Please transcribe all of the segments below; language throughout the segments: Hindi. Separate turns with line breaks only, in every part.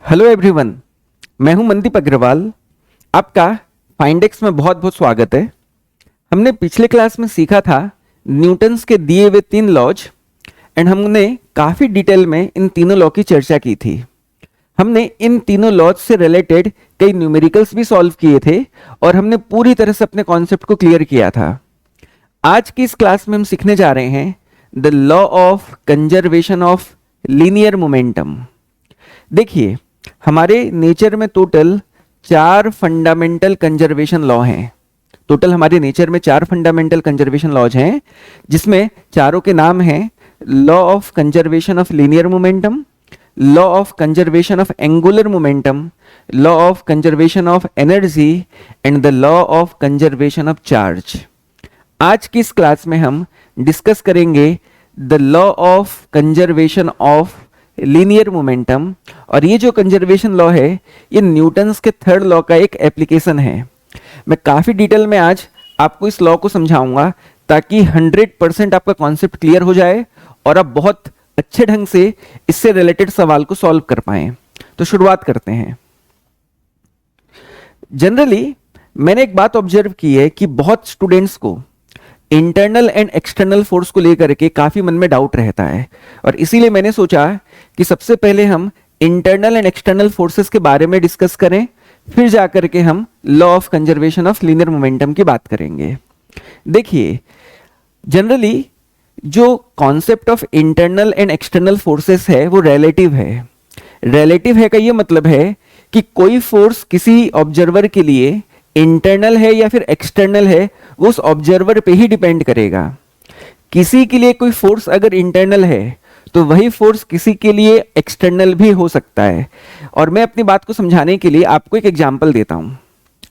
हेलो एवरीवन, मैं हूं मनदीप अग्रवाल। आपका फाइंडेक्स में बहुत बहुत स्वागत है। हमने पिछले क्लास में सीखा था न्यूटन्स के दिए हुए 3 लॉज एंड हमने काफ़ी डिटेल में इन तीनों लॉ की चर्चा की थी। हमने इन तीनों लॉज से रिलेटेड कई न्यूमेरिकल्स भी सॉल्व किए थे और हमने पूरी तरह से अपने कॉन्सेप्ट को क्लियर किया था। आज की इस क्लास में हम सीखने जा रहे हैं the law of conservation of linear momentum. देखिए, हमारे नेचर में टोटल 4 फंडामेंटल कंजर्वेशन लॉ हैं। टोटल हमारे नेचर में 4 फंडामेंटल कंजर्वेशन लॉज हैं, जिसमें चारों के नाम हैं law of conservation of linear momentum, law of conservation of angular momentum, law of conservation of energy and the law of conservation of charge. आज की इस क्लास में हम डिस्कस करेंगे the law of conservation of linear momentum, और ये जो कंजर्वेशन लॉ है ये न्यूटन्स के थर्ड लॉ का एक एप्लीकेशन है। मैं काफ़ी डिटेल में आज आपको इस लॉ को समझाऊंगा ताकि 100% आपका कॉन्सेप्ट क्लियर हो जाए और आप बहुत अच्छे ढंग से इससे रिलेटेड सवाल को सॉल्व कर पाएं। तो शुरुआत करते हैं। जनरली मैंने एक बात ऑब्जर्व की है कि बहुत स्टूडेंट्स को इंटरनल एंड एक्सटर्नल फोर्स को लेकर के काफी मन में डाउट रहता है, और इसीलिए मैंने सोचा कि सबसे पहले हम इंटरनल एंड एक्सटर्नल फोर्सेस के बारे में डिस्कस करें, फिर जाकर के हम law of conservation of linear momentum की बात करेंगे। देखिए, जनरली जो concept of internal and external forces है वो रिलेटिव है। रिलेटिव है का ये मतलब है कि कोई फोर्स किसी ऑब्जर्वर के लिए इंटरनल है या फिर एक्सटर्नल है, वो उस ऑब्जर्वर पे ही डिपेंड करेगा। किसी के लिए कोई फोर्स अगर इंटरनल है तो वही फोर्स किसी के लिए एक्सटर्नल भी हो सकता है। और मैं अपनी बात को समझाने के लिए आपको एक एग्जांपल देता हूं।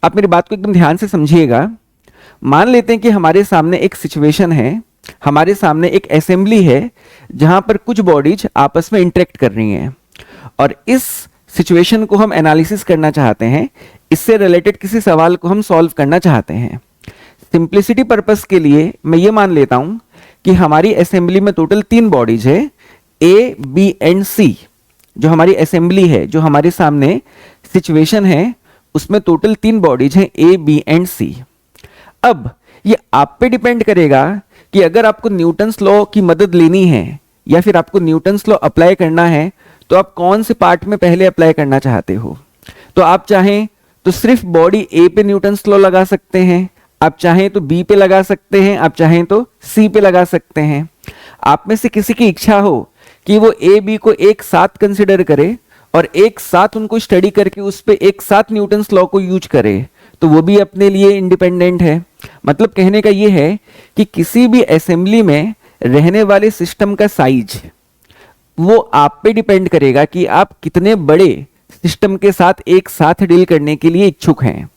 आप मेरी बात को एकदम ध्यान से समझिएगा। मान लेते हैं कि हमारे सामने एक सिचुएशन है, हमारे सामने एक असेंबली है जहां पर कुछ बॉडीज आपस में इंटरेक्ट कर रही हैं, और इस सिचुएशन को हम एनालिसिस करना चाहते हैं, इससे रिलेटेड किसी सवाल को हम सॉल्व करना चाहते हैं। सिंप्लिसिटी पर्पस के लिए मैं ये मान लेता हूं कि हमारी असेंबली में टोटल 3 बॉडीज है, ए, बी एंड सी। जो हमारी असेंबली है, जो हमारे सामने सिचुएशन है, उसमें टोटल 3 बॉडीज हैं, ए, बी एंड सी। अब ये आप पे डिपेंड करेगा कि अगर आपको न्यूटन्स लॉ की मदद लेनी है या फिर आपको न्यूटन्स लॉ अप्लाई करना है तो आप कौन से पार्ट में पहले अप्लाई करना चाहते हो। तो आप चाहें तो सिर्फ बॉडी ए पे न्यूटन्स लॉ लगा सकते हैं, आप चाहें तो बी पे लगा सकते हैं, आप चाहें तो सी पे लगा सकते हैं। आप में से किसी की इच्छा हो कि वो ए बी को एक साथ कंसिडर करे और एक साथ उनको स्टडी करके उस पे एक साथ न्यूटन्स लॉ को यूज करे, तो वो भी अपने लिए इंडिपेंडेंट है। मतलब कहने का ये है कि किसी भी असेंबली में रहने वाले सिस्टम का साइज वो आप पे डिपेंड करेगा कि आप कितने बड़े सिस्टम के साथ एक साथ डील करने के लिए इच्छुक हैं।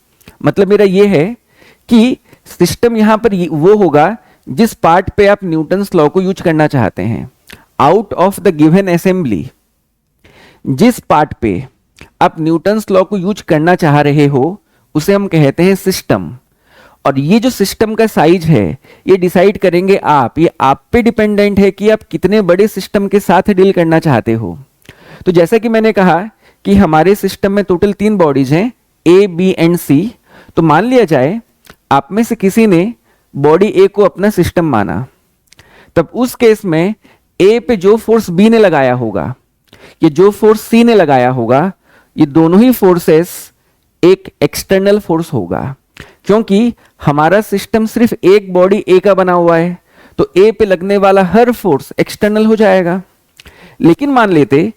मतलब मेरा ये है कि सिस्टम यहां पर वो होगा जिस पार्ट पे आप न्यूटन्स लॉ को यूज करना चाहते हैं। Out of the given assembly, जिस पार्ट पे आप न्यूटन्स लॉ को यूज करना चाह रहे हो उसे हम कहते हैं सिस्टम। और ये जो सिस्टम का साइज है ये डिसाइड करेंगे आप, ये आप पे डिपेंडेंट है कि आप कितने बड़े सिस्टम के साथ डील करना चाहते हो। तो जैसा कि मैंने कहा कि हमारे सिस्टम में टोटल 3 बॉडीज हैं, ए, बी एंड सी। तो मान लिया जाए आप में से किसी ने बॉडी ए को अपना सिस्टम माना, तब उस केस में ए पे जो फोर्स बी ने लगाया होगा, ये जो फोर्स सी ने लगाया होगा, ये दोनों ही फोर्सेस एक एक्सटर्नल फोर्स होगा। क्योंकि हमारा सिस्टम सिर्फ एक बॉडी ए का बना हुआ है तो ए पे लगने वाला हर फोर्स एक्सटर्नल हो जाएगा। लेकिन मान लेते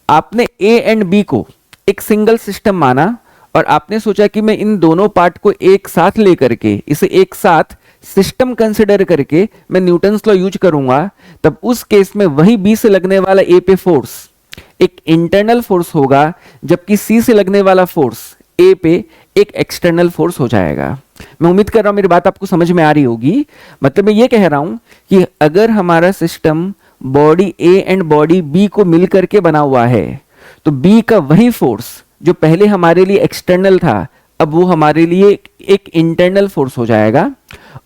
आपने ए एंड बी को एक सिंगल सिस्टम माना और आपने सोचा कि मैं इन दोनों पार्ट को एक साथ लेकर के इसे एक साथ सिस्टम कंसिडर करके मैं न्यूटन्स लॉ यूज करूंगा, तब उस केस में वही बी से लगने वाला ए पे फोर्स एक इंटरनल फोर्स होगा, जबकि सी से लगने वाला फोर्स ए पे एक एक्सटर्नल फोर्स हो जाएगा। मैं उम्मीद कर रहा हूं मेरी बात आपको समझ में आ रही होगी। मतलब मैं ये कह रहा हूं कि अगर हमारा system body A and body B को मिलकर के बना हुआ है तो बी का वही फोर्स जो पहले हमारे लिए एक्सटर्नल था अब वो हमारे लिए एक इंटरनल फोर्स हो जाएगा।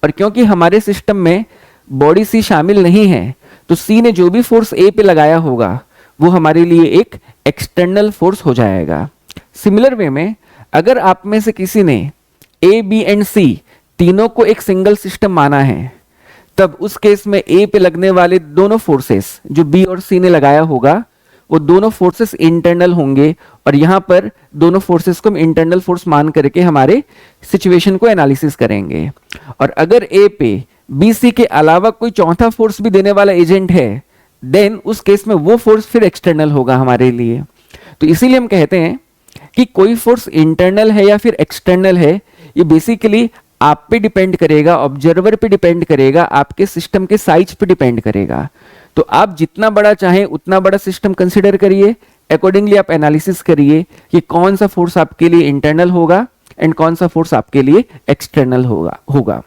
और क्योंकि हमारे सिस्टम में बॉडी सी शामिल नहीं है तो सी ने जो भी फोर्स ए पे लगाया होगा वो हमारे लिए एक एक्सटर्नल फोर्स हो जाएगा। सिमिलर वे में अगर आप में से किसी ने ए बी एंड सी तीनों को एक सिंगल सिस्टम माना है, तब उस केस में ए पे लगने वाले दोनों फोर्सेस जो बी और सी ने लगाया होगा वो दोनों फोर्सेस इंटरनल होंगे, और यहां पर दोनों फोर्सेस को हम इंटरनल फोर्स मान करके हमारे सिचुएशन को एनालिसिस करेंगे। और अगर ए पे बी सी के अलावा कोई चौथा फोर्स भी देने वाला एजेंट है, देन उस केस में वो फोर्स फिर एक्सटर्नल होगा हमारे लिए। तो इसीलिए हम कहते हैं कि कोई फोर्स इंटरनल है या फिर एक्सटर्नल है, ये बेसिकली आप पे डिपेंड करेगा, ऑब्जर्वर पे डिपेंड करेगा, आपके सिस्टम के साइज पे डिपेंड करेगा। तो आप जितना बड़ा चाहें उतना बड़ा सिस्टम कंसिडर करिए, अकॉर्डिंगली आप एनालिसिस करिए कि कौन सा फोर्स आपके लिए इंटरनल होगा एंड कौन सा फोर्स आपके लिए एक्सटर्नल होगा।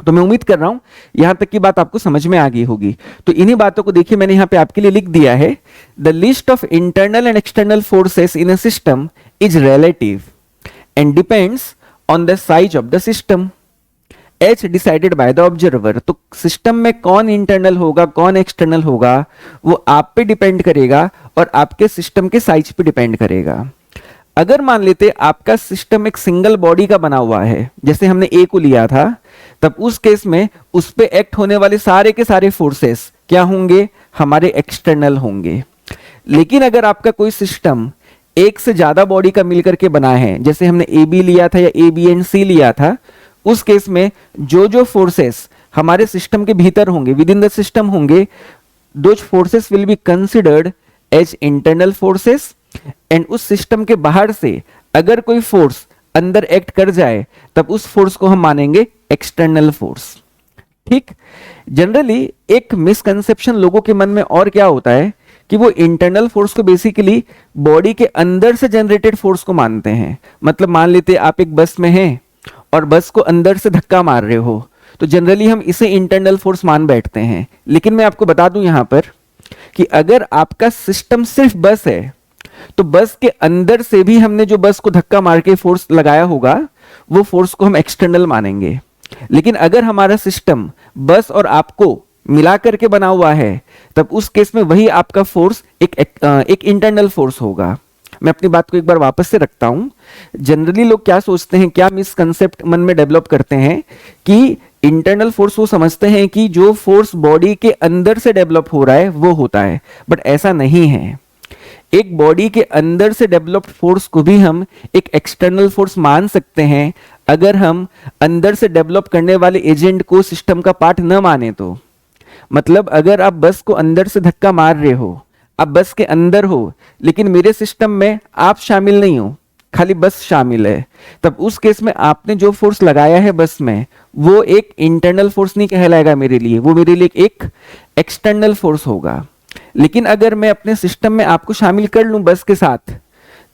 तो मैं उम्मीद कर रहा हूं यहां तक की बात आपको समझ में आ गई होगी। तो इन्हीं बातों को देखिए मैंने यहां पे आपके लिए लिख दिया है, the list of internal and external forces in a system is relative and depends on the size of the system H decided by the observer. तो सिस्टम में कौन इंटरनल होगा कौन एक्सटर्नल होगा वो आप पे डिपेंड करेगा और आपके सिस्टम के साइज पे डिपेंड करेगा। अगर मान लेते आपका सिस्टम एक सिंगल बॉडी का बना हुआ है, जैसे हमने ए को लिया था, तब उस केस में उस पे एक्ट होने वाले सारे के सारे फोर्सेस क्या होंगे, हमारे एक्सटर्नल होंगे। लेकिन अगर आपका कोई सिस्टम एक से ज्यादा बॉडी का मिलकर के बना है, जैसे हमने ए बी लिया था या ए बी एंड सी लिया था, उस केस में जो जो फोर्सेस हमारे सिस्टम के भीतर होंगे, विद इन द सिस्टम होंगे, those forces will be considered as internal forces. And उस सिस्टम के बाहर से अगर कोई फोर्स अंदर एक्ट कर जाए तब उस फोर्स को हम मानेंगे एक्सटर्नल फोर्स। ठीक, जनरली एक मिसकंसेप्शन लोगों के मन में और क्या होता है कि वो इंटरनल फोर्स को बेसिकली बॉडी के अंदर से जनरेटेड फोर्स को मानते हैं। मतलब मान लेते आप एक बस में हैं और बस को अंदर से धक्का मार रहे हो, तो जनरली हम इसे इंटरनल फोर्स मान बैठते हैं। लेकिन मैं आपको बता दूं यहां पर कि अगर आपका सिस्टम सिर्फ बस है, तो बस के अंदर से भी हमने जो बस को धक्का मार के फोर्स लगाया होगा वो फोर्स को हम एक्सटर्नल मानेंगे। लेकिन अगर हमारा सिस्टम बस और आपको मिला करके बना हुआ है, तब उस केस में वही आपका फोर्स एक इंटरनल फोर्स होगा। मैं अपनी बात को एक बार वापस से रखता हूं। जनरली लोग क्या सोचते हैं, क्या मिसकंसेप्ट मन में डेवलप करते हैं कि इंटरनल फोर्स वो समझते हैं कि जो फोर्स बॉडी के अंदर से डेवलप हो रहा है वो होता है, बट ऐसा नहीं है। एक बॉडी के अंदर से डेवलप्ड फोर्स को भी हम एक एक्सटर्नल फोर्स मान सकते हैं अगर हम अंदर से डेवलप करने वाले एजेंट को सिस्टम का पार्ट न माने तो। मतलब अगर आप बस को अंदर से धक्का मार रहे हो, आप बस के अंदर हो, लेकिन मेरे सिस्टम में आप शामिल नहीं हो, खाली बस शामिल है, तब उस केस में आपने जो फोर्स लगाया है बस में वो एक इंटरनल फोर्स नहीं कहलाएगा मेरे लिए, वो मेरे लिए एक एक्सटर्नल फोर्स होगा। लेकिन अगर मैं अपने सिस्टम में आपको शामिल कर लूं बस के साथ,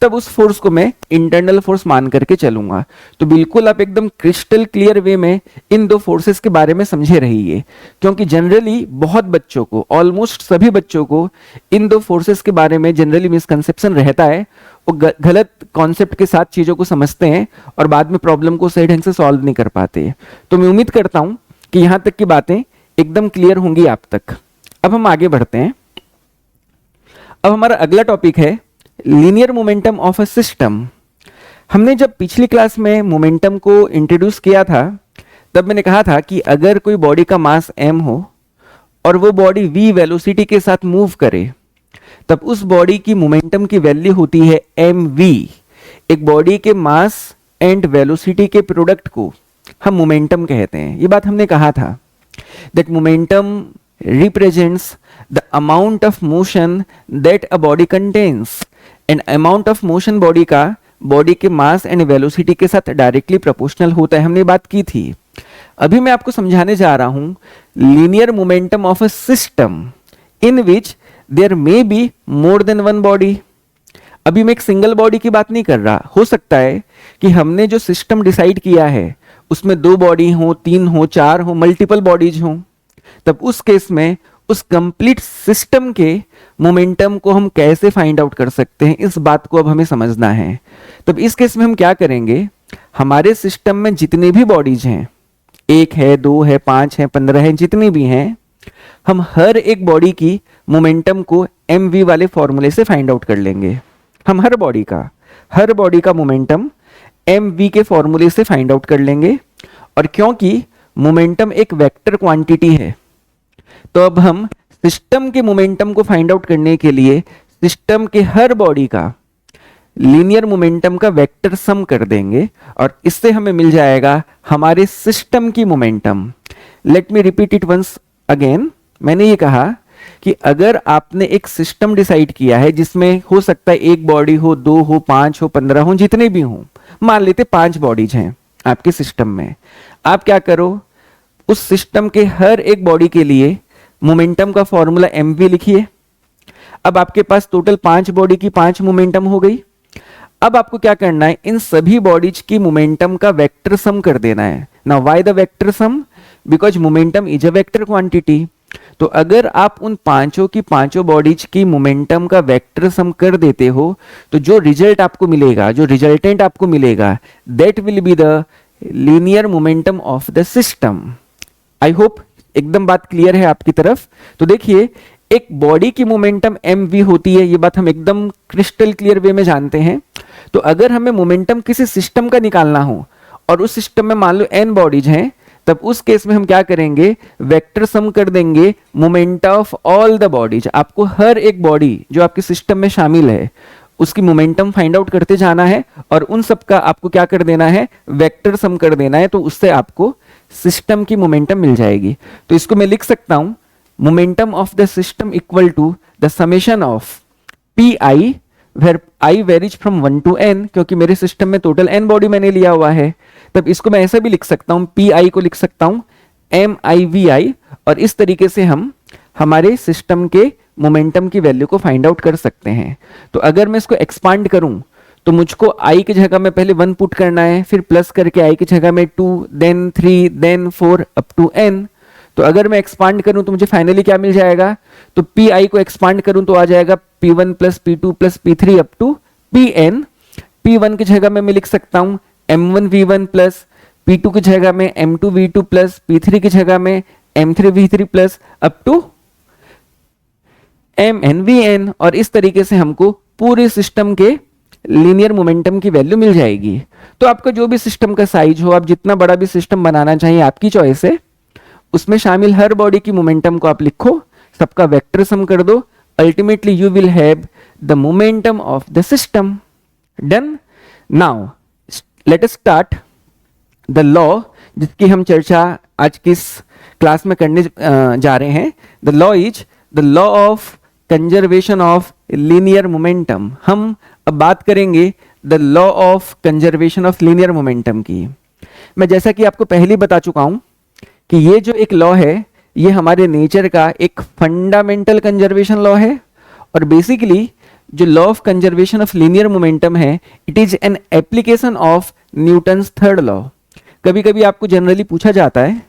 तब उस फोर्स को मैं इंटरनल फोर्स मान करके चलूंगा। तो बिल्कुल आप एकदम क्रिस्टल क्लियर वे में इन दो फोर्सेस के बारे में समझे रहिए, क्योंकि जनरली बहुत बच्चों को, ऑलमोस्ट सभी बच्चों को इन दो फोर्सेस के बारे में जनरली मिसकंसेप्शन रहता है। वो गलत कॉन्सेप्ट के साथ चीजों को समझते हैं और बाद में प्रॉब्लम को सही ढंग से सॉल्व नहीं कर पाते। तो मैं उम्मीद करता हूं कि यहां तक की बातें एकदम क्लियर होंगी आप तक। अब हम आगे बढ़ते हैं। अब हमारा अगला टॉपिक है linear momentum of a system. हमने जब पिछली क्लास में मोमेंटम को इंट्रोड्यूस किया था, तब मैंने कहा था कि अगर कोई बॉडी का मास m हो और वो बॉडी v वेलोसिटी के साथ मूव करे, तब उस बॉडी की मोमेंटम की वैल्यू होती है mv। एक बॉडी के मास एंड वेलोसिटी के प्रोडक्ट को हम मोमेंटम कहते हैं। ये बात हमने कहा था that momentum represents the amount of motion that a body contains, and amount of motion body का बॉडी के मास एंड वेलोसिटी के साथ डायरेक्टली प्रोपोर्शनल होता है, हमने बात की थी। अभी मैं आपको समझाने जा रहा हूं linear momentum of a system in which there may be more than one body. अभी मैं एक सिंगल बॉडी की बात नहीं कर रहा। हो सकता है कि हमने जो सिस्टम डिसाइड किया है उसमें 2 बॉडी हो, 3 हो, 4 हो, मल्टीपल बॉडीज हो, तब उस केस में उस कंप्लीट सिस्टम के मोमेंटम को हम कैसे फाइंड आउट कर सकते हैं, इस बात को अब हमें समझना है। तब इस केस में हम क्या करेंगे, हमारे सिस्टम में जितने भी बॉडीज हैं, 1 है, 2 है, 5 है, 15 है, जितनी भी हैं, हम हर एक बॉडी की मोमेंटम को mv वाले फॉर्मूले से फाइंड आउट कर लेंगे। हम हर बॉडी का मोमेंटम mv के फॉर्मूले से फाइंड आउट कर लेंगे। और क्योंकि मोमेंटम एक वेक्टर क्वांटिटी है, तो अब हम सिस्टम के मोमेंटम को फाइंड आउट करने के लिए सिस्टम के हर बॉडी का लीनियर मोमेंटम का वेक्टर सम कर देंगे और इससे हमें मिल जाएगा हमारे सिस्टम की momentum. Let me repeat it once again. मैंने ये कहा कि अगर आपने एक सिस्टम डिसाइड किया है जिसमें हो सकता है एक बॉडी हो, दो हो, 5 हो, 15 हो, जितने भी हो, मान लेते 5 बॉडीज हैं आपके सिस्टम में। आप क्या करो, उस सिस्टम के हर एक बॉडी के लिए मोमेंटम का फॉर्मूला mv लिखिए। अब आपके पास टोटल 5 बॉडी की 5 मोमेंटम हो गई। अब आपको क्या करना है, इन सभी बॉडीज की मोमेंटम का वेक्टर सम कर देना है। Now why the vector sum? Because momentum is a vector quantity. तो अगर आप उन पांचों की पांचों बॉडीज की मोमेंटम का वेक्टर सम कर देते हो, तो जो रिजल्ट आपको मिलेगा, जो रिजल्टेंट आपको मिलेगा, that will be the linear momentum of the system. I hope एकदम बात क्लियर है आपकी तरफ। तो देखिए, एक बॉडी की मोमेंटम mv होती है, ये बात हम एकदम क्रिस्टल क्लियर वे में जानते हैं। तो अगर हमें मोमेंटम किसी सिस्टम का निकालना हो और उस सिस्टम में मान लो n बॉडीज हैं, तब उस केस में हम क्या करेंगे, वेक्टर सम कर देंगे moment of all the bodies. आपको हर एक बॉडी जो आपके सिस्टम में शामिल है उसकी मोमेंटम फाइंड आउट करते जाना है और उन सब का आपको क्या कर देना है, वेक्टर सम कर देना है। तो उससे आपको सिस्टम की मोमेंटम मिल जाएगी। तो इसको मैं लिख सकता हूं, momentum of the system equal to the summation of P I, where I varies from 1 to n, क्योंकि मेरे सिस्टम में टोटल n बॉडी मैंने लिया हुआ है। तब इसको मैं ऐसा भी लिख सकता हूं, पी आई को लिख सकता हूं MIVI, और इस तरीके से हम हमारे सिस्टम के मोमेंटम की वैल्यू को फाइंड आउट कर सकते हैं। तो अगर मैं इसको एक्सपांड करूं तो मुझको i की जगह में पहले 1 पुट करना है, फिर प्लस करके i की जगह में 2, then 3, then 4 up to n। तो अगर मैं एक्सपांड करूं तो मुझे फाइनली क्या मिल जाएगा, तो पी को एक्सपांड करूं तो आ जाएगा P1 plus P2 plus P3 up to Pn। P1 की जगह में मैं लिख सकता हूं M1V1 प्लस P2 की जगह में M2V2 प्लस P3 की जगह में M3V3 plus up to MNVN। और इस तरीके से हमको पूरे सिस्टम के लीनियर मोमेंटम की वैल्यू मिल जाएगी। तो आपका जो भी सिस्टम का साइज हो, आप जितना बड़ा भी सिस्टम बनाना चाहिए, आपकी चॉइस है। उसमें शामिल हर बॉडी की मोमेंटम को आप लिखो, सबका वेक्टर सम कर दो, ultimately you will have the momentum of the system. Done. Now let us start the law, जिसकी हम चर्चा आज की इस क्लास में करने जा रहे हैं। The law is the law of conservation of linear momentum. हम अब बात करेंगे the law of conservation of linear momentum की। मैं जैसा कि आपको पहले बता चुका हूं कि ये जो एक लॉ है, ये हमारे नेचर का एक फंडामेंटल कंजर्वेशन लॉ है। और बेसिकली जो law of conservation of linear momentum है, it is an application of Newton's third law. कभी कभी आपको जनरली पूछा जाता है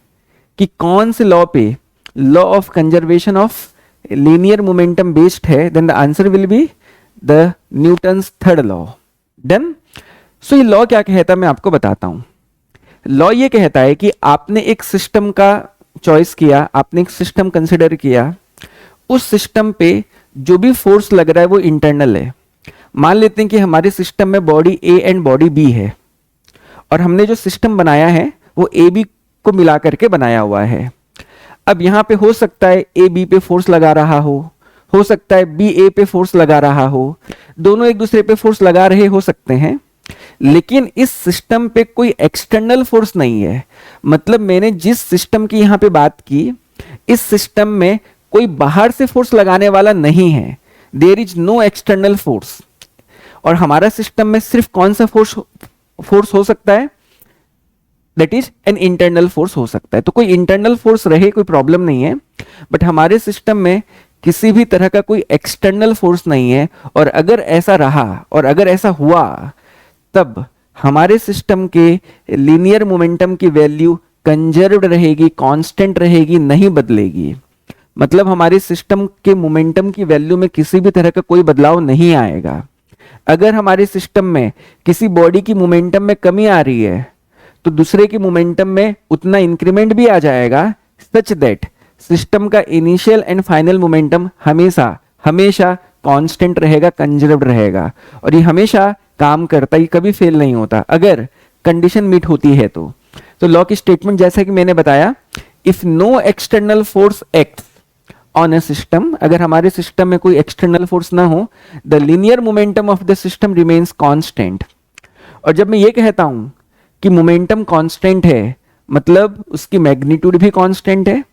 कि कौन से लॉ पे law of conservation of linear momentum based है, then the answer will be the Newton's third law. Done. So ये लॉ क्या कहता है मैं आपको बताता हूं। लॉ ये कहता है कि आपने एक सिस्टम का चॉइस किया, आपने एक सिस्टम कंसिडर किया, उस सिस्टम पे जो भी फोर्स लग रहा है वो इंटरनल है। मान लेते हैं कि हमारे सिस्टम में body A and body B है, और हमने जो सिस्टम बनाया है वो ए बी को मिला करके बनाया हुआ है। अब यहाँ पे हो सकता है ए बी पे फोर्स लगा रहा हो सकता है बी ए पे फोर्स लगा रहा हो, दोनों एक दूसरे पे फोर्स लगा रहे हो सकते हैं, लेकिन इस सिस्टम पे कोई एक्सटर्नल फोर्स नहीं है। मतलब मैंने जिस सिस्टम की यहाँ पे बात की, इस सिस्टम में कोई बाहर से फोर्स लगाने वाला नहीं है। There is no external force. और हमारा सिस्टम में सिर्फ कौन सा फोर्स हो सकता है, that is an internal force हो सकता है। तो कोई इंटरनल फोर्स रहे कोई प्रॉब्लम नहीं है, बट हमारे सिस्टम में किसी भी तरह का कोई एक्सटर्नल फोर्स नहीं है। और अगर ऐसा रहा और अगर ऐसा हुआ, तब हमारे सिस्टम के लीनियर मोमेंटम की वैल्यू कंजर्व्ड रहेगी, कांस्टेंट रहेगी, नहीं बदलेगी। मतलब हमारे सिस्टम के मोमेंटम की वैल्यू में किसी भी तरह का कोई बदलाव नहीं आएगा। अगर हमारे सिस्टम में किसी बॉडी की मोमेंटम में कमी आ रही है, तो दूसरे की मोमेंटम में उतना इंक्रीमेंट भी आ जाएगा, सच दैट सिस्टम का इनिशियल एंड फाइनल मोमेंटम हमेशा हमेशा कांस्टेंट रहेगा, कंजर्व्ड रहेगा, और ये हमेशा काम करता है, ये कभी फेल नहीं होता अगर कंडीशन मीट होती है तो लॉ की स्टेटमेंट जैसा कि मैंने बताया, if no external force acts on a system, अगर हमारे सिस्टम में कोई एक्सटर्नल फोर्स ना हो, the linear momentum of the system remains constant. और जब मैं ये कहता हूं कि मोमेंटम कांस्टेंट है, मतलब उसकी मैग्नीट्यूड भी कांस्टेंट है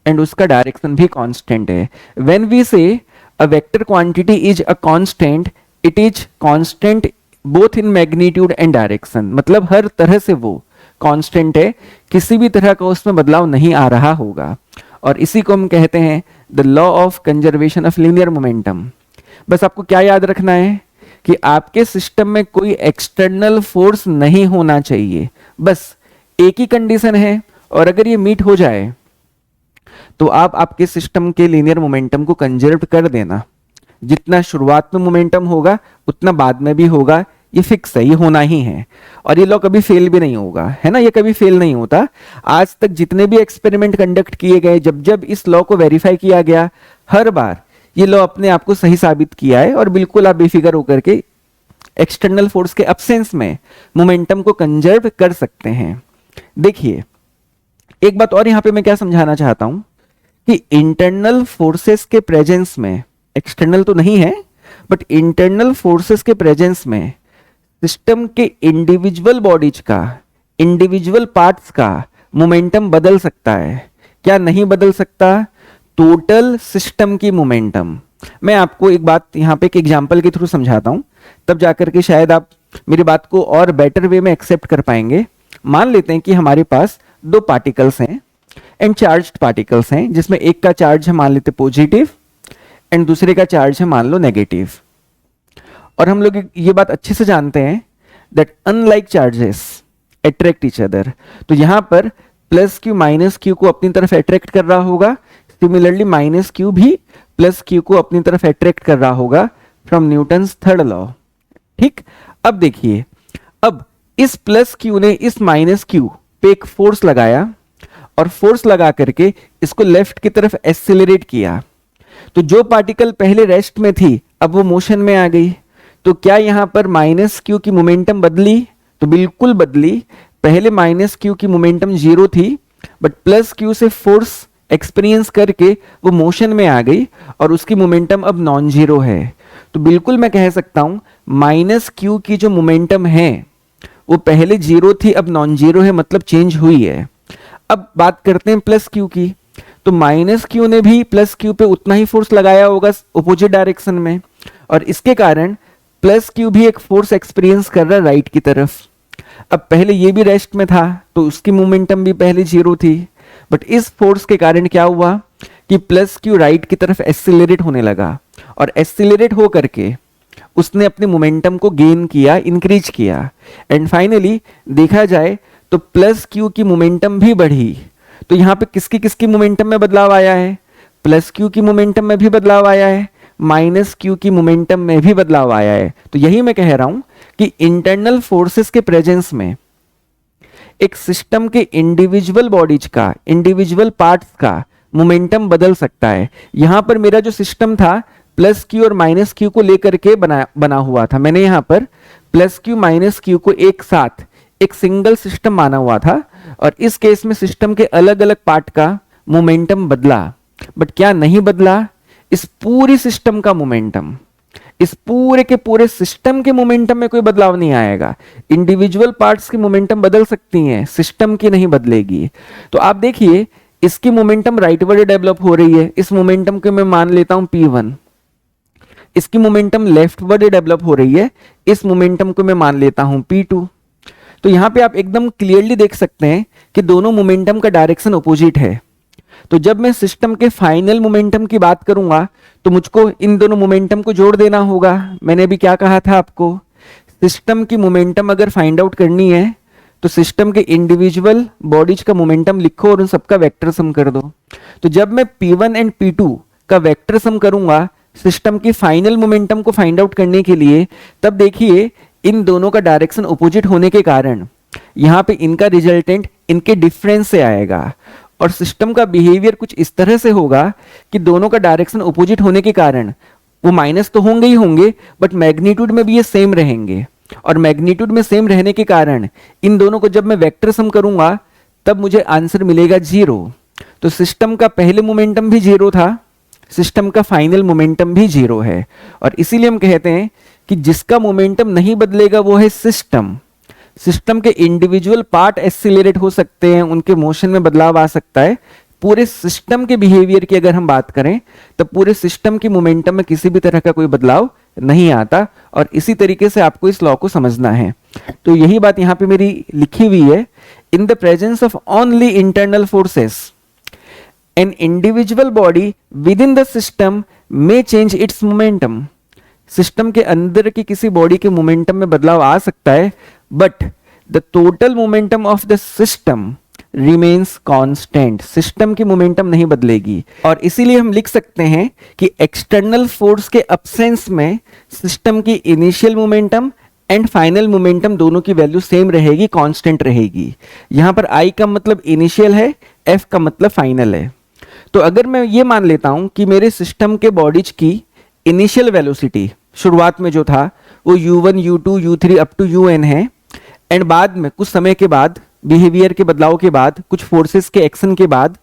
एंड उसका डायरेक्शन भी कांस्टेंट है। व्हेन वी से a vector quantity is a constant, it is constant both in magnitude and direction, मतलब हर तरह से वो कांस्टेंट है, किसी भी तरह का उसमें बदलाव नहीं आ रहा होगा। और इसी को हम कहते हैं the law of conservation of linear momentum. बस आपको क्या याद रखना है कि आपके सिस्टम में कोई एक्सटर्नल फोर्स नहीं होना चाहिए, बस एक ही कंडीशन है, और अगर ये मीट हो जाए तो आप आपके सिस्टम के लीनियर मोमेंटम को कंजर्व कर देना। जितना शुरुआत में मोमेंटम होगा उतना बाद में भी होगा, ये फिक्स है, ये होना ही है, और ये लॉ कभी फेल भी नहीं होगा, है ना, ये कभी फेल नहीं होता। आज तक जितने भी एक्सपेरिमेंट कंडक्ट किए गए, जब जब इस लॉ को वेरीफाई किया गया, हर बार ये लॉ अपने आप को सही साबित किया है, और बिल्कुल आप बेफिक्र होकर के एक्सटर्नल फोर्स के अब्सेंस में मोमेंटम को कंजर्व कर सकते हैं। देखिए एक बात और यहां पे मैं क्या समझाना चाहता हूं कि इंटरनल फोर्सेस के प्रेजेंस में, एक्सटर्नल तो नहीं है बट इंटरनल फोर्सेस के प्रेजेंस में सिस्टम के इंडिविजुअल बॉडीज का, इंडिविजुअल पार्ट्स का मोमेंटम बदल सकता है। क्या नहीं बदल सकता? टोटल सिस्टम की मोमेंटम। मैं आपको एक बात यहां पे एक एग्जांपल के थ्रू समझाता हूं, तब जाकर के शायद आप मेरी बात को और बेटर वे में एक्सेप्ट कर पाएंगे। मान लेते हैं कि हमारे पास दो पार्टिकल्स हैं एंड चार्ज्ड पार्टिकल्स हैं, जिसमें एक का चार्ज है मान लेते पॉजिटिव एंड दूसरे का चार्ज है मान लो नेगेटिव। और हम लोग ये बात अच्छे से जानते हैं that unlike charges attract each other. तो यहां पर प्लस क्यू माइनस क्यू को अपनी तरफ अट्रैक्ट कर रहा होगा, सिमिलरली माइनस क्यू भी प्लस क्यू को अपनी तरफ अट्रैक्ट कर रहा होगा फ्रॉम न्यूटन्स थर्ड लॉ। ठीक, अब देखिए, अब इस प्लस क्यू ने इस माइनस क्यू पे एक फोर्स लगाया और फोर्स लगा करके इसको लेफ्ट की तरफ एक्सेलरेट किया। तो जो पार्टिकल पहले रेस्ट में थी अब वो मोशन में आ गई। तो क्या यहां पर माइनस क्यू की मोमेंटम बदली? तो बिल्कुल बदली। पहले माइनस क्यू की मोमेंटम जीरो थी, बट प्लस क्यू से फोर्स एक्सपीरियंस करके वो मोशन में आ गई और उसकी मोमेंटम अब नॉन जीरो है। तो बिल्कुल मैं कह सकता हूं माइनस क्यू की जो मोमेंटम है वो पहले जीरो थी अब नॉन जीरो है, मतलब चेंज हुई है। अब बात करते हैं प्लस क्यू की। तो माइनस क्यू ने भी प्लस क्यू पे उतना ही फोर्स लगाया होगा अपोजिट डायरेक्शन में, और इसके कारण प्लस क्यू भी एक फोर्स एक्सपीरियंस कर रहा है राइट की तरफ। अब पहले ये भी रेस्ट में था तो उसकी मोमेंटम भी पहले जीरो थी, बट इस फोर्स के कारण क्या हुआ कि प्लस क्यू राइट की तरफ एक्सीलरेट होने लगा, और एक्सीलरेट हो करके उसने अपने मोमेंटम को गेन किया, इंक्रीज किया, एंड फाइनली देखा जाए तो प्लस क्यू की मोमेंटम भी बढ़ी। तो यहां पे किसकी किसकी मोमेंटम में बदलाव आया है? प्लस क्यू की मोमेंटम में भी बदलाव आया है, माइनस क्यू की मोमेंटम में भी बदलाव आया है। तो यही मैं कह रहा हूं कि इंटरनल फोर्सेस के प्रेजेंस में एक सिस्टम के इंडिविजुअल बॉडीज का, इंडिविजुअल पार्ट्स का मोमेंटम बदल सकता है। यहां पर मेरा जो सिस्टम था प्लस क्यू और माइनस क्यू को लेकर के बना हुआ था। मैंने यहां पर प्लस क्यू माइनस क्यू को एक साथ एक सिंगल सिस्टम माना हुआ था, और इस केस में सिस्टम के अलग अलग पार्ट का मोमेंटम बदला, बट क्या नहीं बदला? इस पूरी सिस्टम का मोमेंटम, इस पूरे के पूरे सिस्टम के मोमेंटम में कोई बदलाव नहीं आएगा। इंडिविजुअल पार्ट्स की मोमेंटम बदल सकती हैं, सिस्टम की नहीं बदलेगी। तो आप देखिए इसकी मोमेंटम राइटवर्ड डेवलप हो रही है, इस मोमेंटम को मैं मान लेता हूं P1। इसकी मोमेंटम लेफ्टवर्ड डेवलप हो रही है, इस मोमेंटम को मैं मान लेता हूं P2। तो यहां पे आप एकदम क्लियरली देख सकते हैं कि दोनों मोमेंटम का डायरेक्शन अपोजिट है। तो जब मैं सिस्टम के फाइनल मोमेंटम की बात करूंगा तो मुझको इन दोनों मोमेंटम को जोड़ देना होगा। मैंने अभी क्या कहा था आपको, सिस्टम की मोमेंटम अगर फाइंड आउट करनी है तो सिस्टम के इंडिविजुअल बॉडीज का मोमेंटम लिखो और उन सबका वेक्टर सम कर दो। तो जब मैं P1 एंड P2 का वेक्टर सम करूंगा सिस्टम की फाइनल मोमेंटम को फाइंड आउट करने के लिए, तब देखिए इन दोनों का डायरेक्शन अपोजिट होने के कारण यहां पे इनका रिजल्टेंट इनके डिफरेंस से आएगा, और सिस्टम का बिहेवियर कुछ इस तरह से होगा कि दोनों का डायरेक्शन अपोजिट होने के कारण वो माइनस तो होंगे ही होंगे, बट मैग्नीट्यूड में भी ये सेम रहेंगे। और मैग्नीट्यूड में सेम रहने के कारण इन दोनों को जब मैं वेक्टर सम करूंगा तब मुझे आंसर मिलेगा 0। तो सिस्टम का पहले मोमेंटम भी 0 था, सिस्टम का फाइनल मोमेंटम भी 0 है। और इसीलिए हम कहते हैं कि जिसका मोमेंटम नहीं बदलेगा वो है सिस्टम। सिस्टम के इंडिविजुअल पार्ट एक्सीलरेट हो सकते हैं, उनके मोशन में बदलाव आ सकता है। पूरे सिस्टम के बिहेवियर की अगर हम बात करें तो पूरे सिस्टम की मोमेंटम में किसी भी तरह का कोई बदलाव नहीं आता। और इसी तरीके से आपको इस लॉ को समझना है। तो यही बात यहां पे मेरी लिखी हुई है, in the presence of only internal forces an individual body with in the system may change it's momentum. System के अंदर की किसी बॉडी के मोमेंटम में बदलाव आ सकता है, but the total momentum of the system remains constant. System की मोमेंटम नहीं बदलेगी। और इसीलिए हम लिख सकते हैं कि एक्सटर्नल फोर्स के अब्सेंस में सिस्टम की initial momentum and final momentum दोनों की वैल्यू सेम रहेगी, कांस्टेंट रहेगी। यहां पर I का मतलब इनिशियल है, F का मतलब फाइनल है। तो अगर मैं ये मान लेता हूं कि मेरे सिस्टम के बॉडीज की इनिशियल वेलोसिटी शुरुआत में जो था वो u1 u2 u3 up to un है, एंड बाद में कुछ समय के बाद बिहेवियर के बदलाव के बाद कुछ फोर्सेस के एक्शन के बाद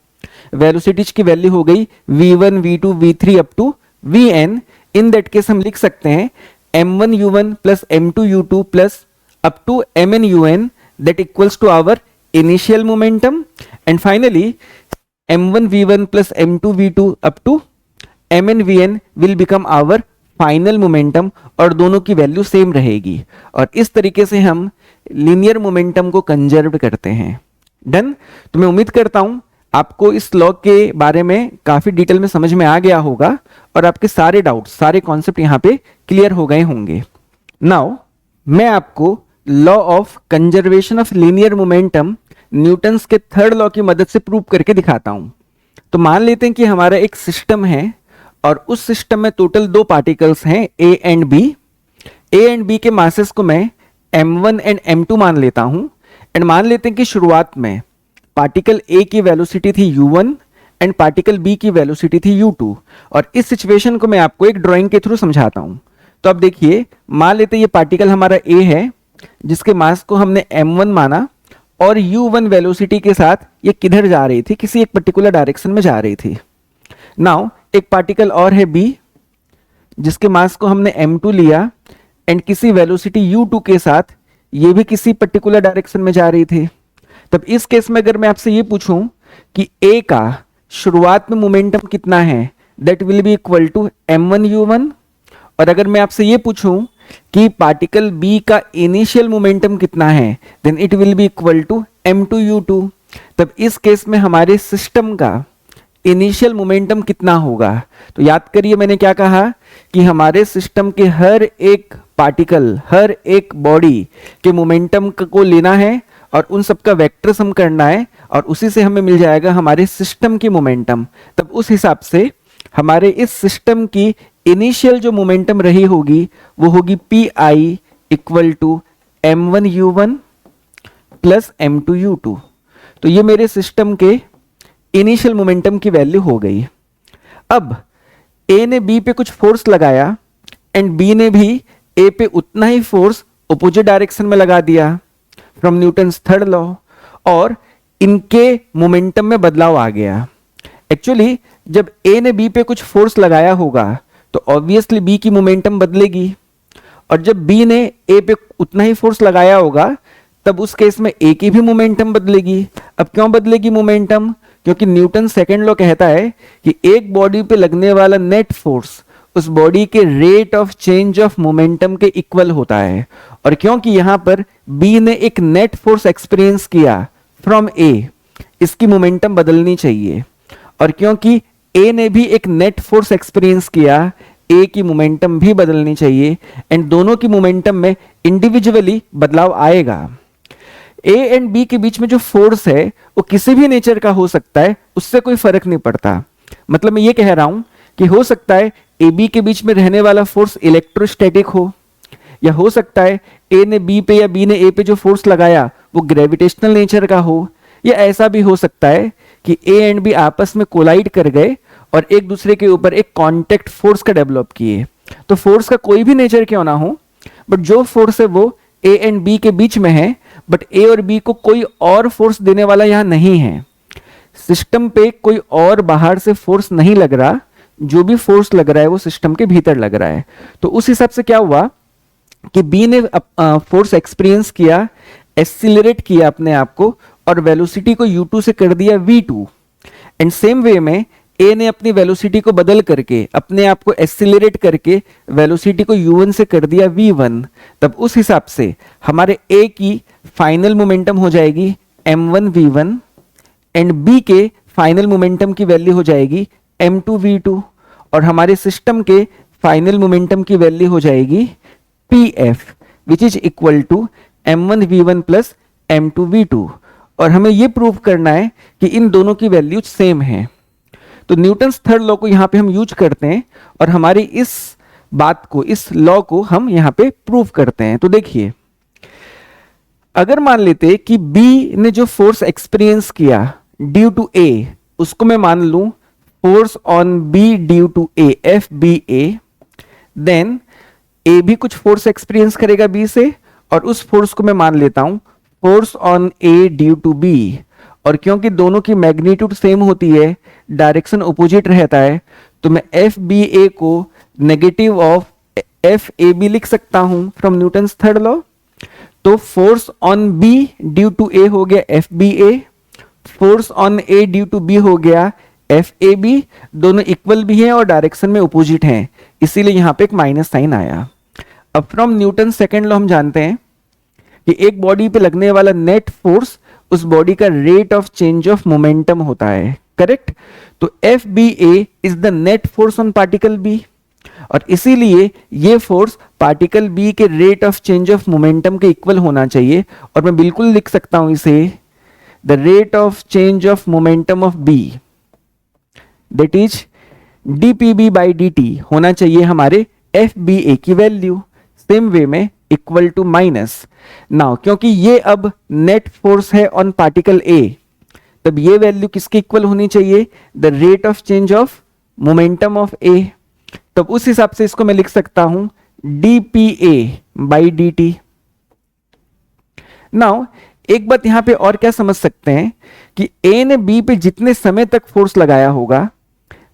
वेलोसिटीज की वैल्यू हो गई v1 v2 v3 up to vn। In that case हम लिख सकते हैं m1 u1 plus m2 u2 plus up to mn un that equals to our initial momentum, and finally m1 v1 plus m2 v2 up to mn vn will become our final momentum, और दोनों की वैल्यू सेम रहेगी। और इस तरीके से हम लीनियर मोमेंटम को कंजर्व करते हैं। डन। तो मैं उम्मीद करता हूं आपको इस लॉ के बारे में काफी डिटेल में समझ में आ गया होगा और आपके सारे डाउट्स, सारे कॉन्सेप्ट यहां पे क्लियर हो गए होंगे। नाउ मैं आपको law of conservation of linear momentum Newton's के थर्ड लॉ की मदद से प्रूव करके दिखाता हूं। तो मान लेते हैं कि हमारा एक सिस्टम है और उस सिस्टम में टोटल 2 पार्टिकल्स हैं A and B। A and B के मासेस को मैं m1 एंड m2 मान लेता हूं, एंड मान लेते हैं कि शुरुआत में पार्टिकल A की वेलोसिटी थी u1 एंड पार्टिकल B की वेलोसिटी थी u2। और इस सिचुएशन को मैं आपको एक ड्राइंग के थ्रू समझाता हूं। तो अब देखिए, मान लेते हैं ये पार्टिकल हमारा A है जिसके मास को हमने m1 माना, और u1 वेलोसिटी के साथ ये किधर जा रही थी, किसी एक पर्टिकुलर डायरेक्शन में जा रही थी। नाउ एक पार्टिकल और है B जिसके मास को हमने m2 लिया, एंड किसी वेलोसिटी u2 के साथ ये भी किसी पर्टिकुलर डायरेक्शन में जा रही थी। तब इस केस में अगर मैं आपसे ये पूछूं कि A का शुरुआत में मोमेंटम कितना है, that will be equal to m1 u1। और अगर मैं आपसे ये पूछूं कि पार्टिकल B का इनिशियल मोमेंटम कितना है, then it will be equal to m2 u2। तब इस केस में हमारे सिस्टम का इनिशियल मोमेंटम कितना होगा। तो याद करिए मैंने क्या कहा कि हमारे सिस्टम के हर एक पार्टिकल, हर एक बॉडी के मोमेंटम को लेना है और उन सबका वेक्टर सम करना है, और उसी से हमें मिल जाएगा हमारे सिस्टम की मोमेंटम। तब उस हिसाब से हमारे इस सिस्टम की इनिशियल जो मोमेंटम रही होगी वो होगी Pi equal to m1 u1 plus m2 u2। तो ये मेरे सिस्टम के इनिशियल मोमेंटम की वैल्यू हो गई। अब A ने B पे कुछ फोर्स लगाया एंड B ने भी A पे उतना ही फोर्स अपोजिट डायरेक्शन में लगा दिया फ्रॉम न्यूटन्स थर्ड लॉ, और इनके मोमेंटम में बदलाव आ गया। एक्चुअली जब A ने B पे कुछ फोर्स लगाया होगा तो ऑब्वियसली B की मोमेंटम बदलेगी, और जब B ने A पे उतना ही फोर्स लगाया होगा तब उस केस में A की भी मोमेंटम बदलेगी। अब क्यों बदलेगी मोमेंटम? क्योंकि न्यूटन सेकंड लॉ कहता है कि एक बॉडी पे लगने वाला नेट फोर्स उस बॉडी के rate of change of momentum के इक्वल होता है। और क्योंकि यहां पर B ने एक नेट फोर्स एक्सपीरियंस किया फ्रॉम A, इसकी मोमेंटम बदलनी चाहिए, और क्योंकि A ने भी एक नेट फोर्स एक्सपीरियंस किया, A की मोमेंटम भी बदलनी चाहिए, एंड दोनों की मोमेंटम में इंडिविजुअली बदलाव आएगा। A एंड B के बीच में जो फोर्स है वो किसी भी नेचर का हो सकता है, उससे कोई फर्क नहीं पड़ता। मतलब मैं ये कह रहा हूं कि हो सकता है AB के बीच में रहने वाला फोर्स इलेक्ट्रोस्टैटिक हो, या हो सकता है A ने B पे या B ने A पे जो फोर्स लगाया वो ग्रेविटेशनल नेचर का हो, या ऐसा भी हो सकता है कि ए एंड बी आपस में कोलाइड कर गए और एक दूसरे के ऊपर एक कांटेक्ट फोर्स का डेवलप किए। तो फोर्स का कोई भी नेचर क्यों ना हो, बट जो फोर्स है वो ए एंड बी के बीच में है, बट ए और बी को कोई और फोर्स देने वाला यहां नहीं है। सिस्टम पे कोई और बाहर से फोर्स नहीं लग रहा, जो भी फोर्स लग रहा है वो सिस्टम के भीतर लग रहा है। तो उस हिसाब से क्या हुआ कि बी ने फोर्स एक्सपीरियंस किया, एक्सीलरेट किया अपने आप को और वेलोसिटी को u2 से कर दिया v2। एंड सेम वे में ए ने अपनी वेलोसिटी को बदल करके अपने आप को एक्सीलरेट करके वेलोसिटी को u1 से कर दिया v1। तब उस हिसाब से हमारे ए की फाइनल मोमेंटम हो जाएगी m1 v1 एंड बी के फाइनल मोमेंटम की वैल्यू हो जाएगी m2 v2 और हमारे सिस्टम के फाइनल मोमेंटम की वैल्यू हो जाएगी pf which is equal to m1 v1 plus m2 v2। और हमें यह प्रूव करना है कि इन दोनों की वैल्यू सेम है। तो न्यूटन्स थर्ड लॉ को यहां पे हम यूज करते हैं और हमारी इस बात को, इस लॉ को हम यहां पे प्रूव करते हैं। तो देखिए, अगर मान लेते कि B ने जो फोर्स एक्सपीरियंस किया ड्यू टू A, उसको मैं मान लूं force on B due to A FBA, then A भी कुछ फोर्स एक्सपीरियंस करेगा B से और उस फोर्स को मैं मान लेता हूं force on A due to B। और क्योंकि दोनों की मैग्नीट्यूड सेम होती है, डायरेक्शन अपोजिट रहता है, तो मैं FBA को नेगेटिव ऑफ FAB लिख सकता हूं फ्रॉम न्यूटन्स थर्ड लॉ। तो force on B due to A हो गया FBA, force on A due to B हो गया FAB। दोनों इक्वल भी हैं और डायरेक्शन में अपोजिट हैं, इसीलिए यहां पे एक माइनस साइन आया। अब फ्रॉम न्यूटन सेकेंड लॉ हम जानते हैं कि एक बॉडी पे लगने वाला नेट फोर्स उस बॉडी का rate of change of momentum होता है, करेक्ट। तो FBA is the net force on particle B और इसीलिए ये फोर्स पार्टिकल B के rate of change of momentum के इक्वल होना चाहिए। और मैं बिल्कुल लिख सकता हूं इसे the rate of change of momentum of B that is dpb by dt होना चाहिए हमारे FBA की वैल्यू, सेम वे में इक्वल टू माइनस। नाउ क्योंकि ये अब नेट फोर्स है ऑन पार्टिकल A, तब ये वैल्यू किसके इक्वल होनी चाहिए, the rate of change of momentum of A। तब उस हिसाब से इसको मैं लिख सकता हूं dpa बाई dt। नाउ एक बात यहां पे और क्या समझ सकते हैं कि A ने B पे जितने समय तक फोर्स लगाया होगा,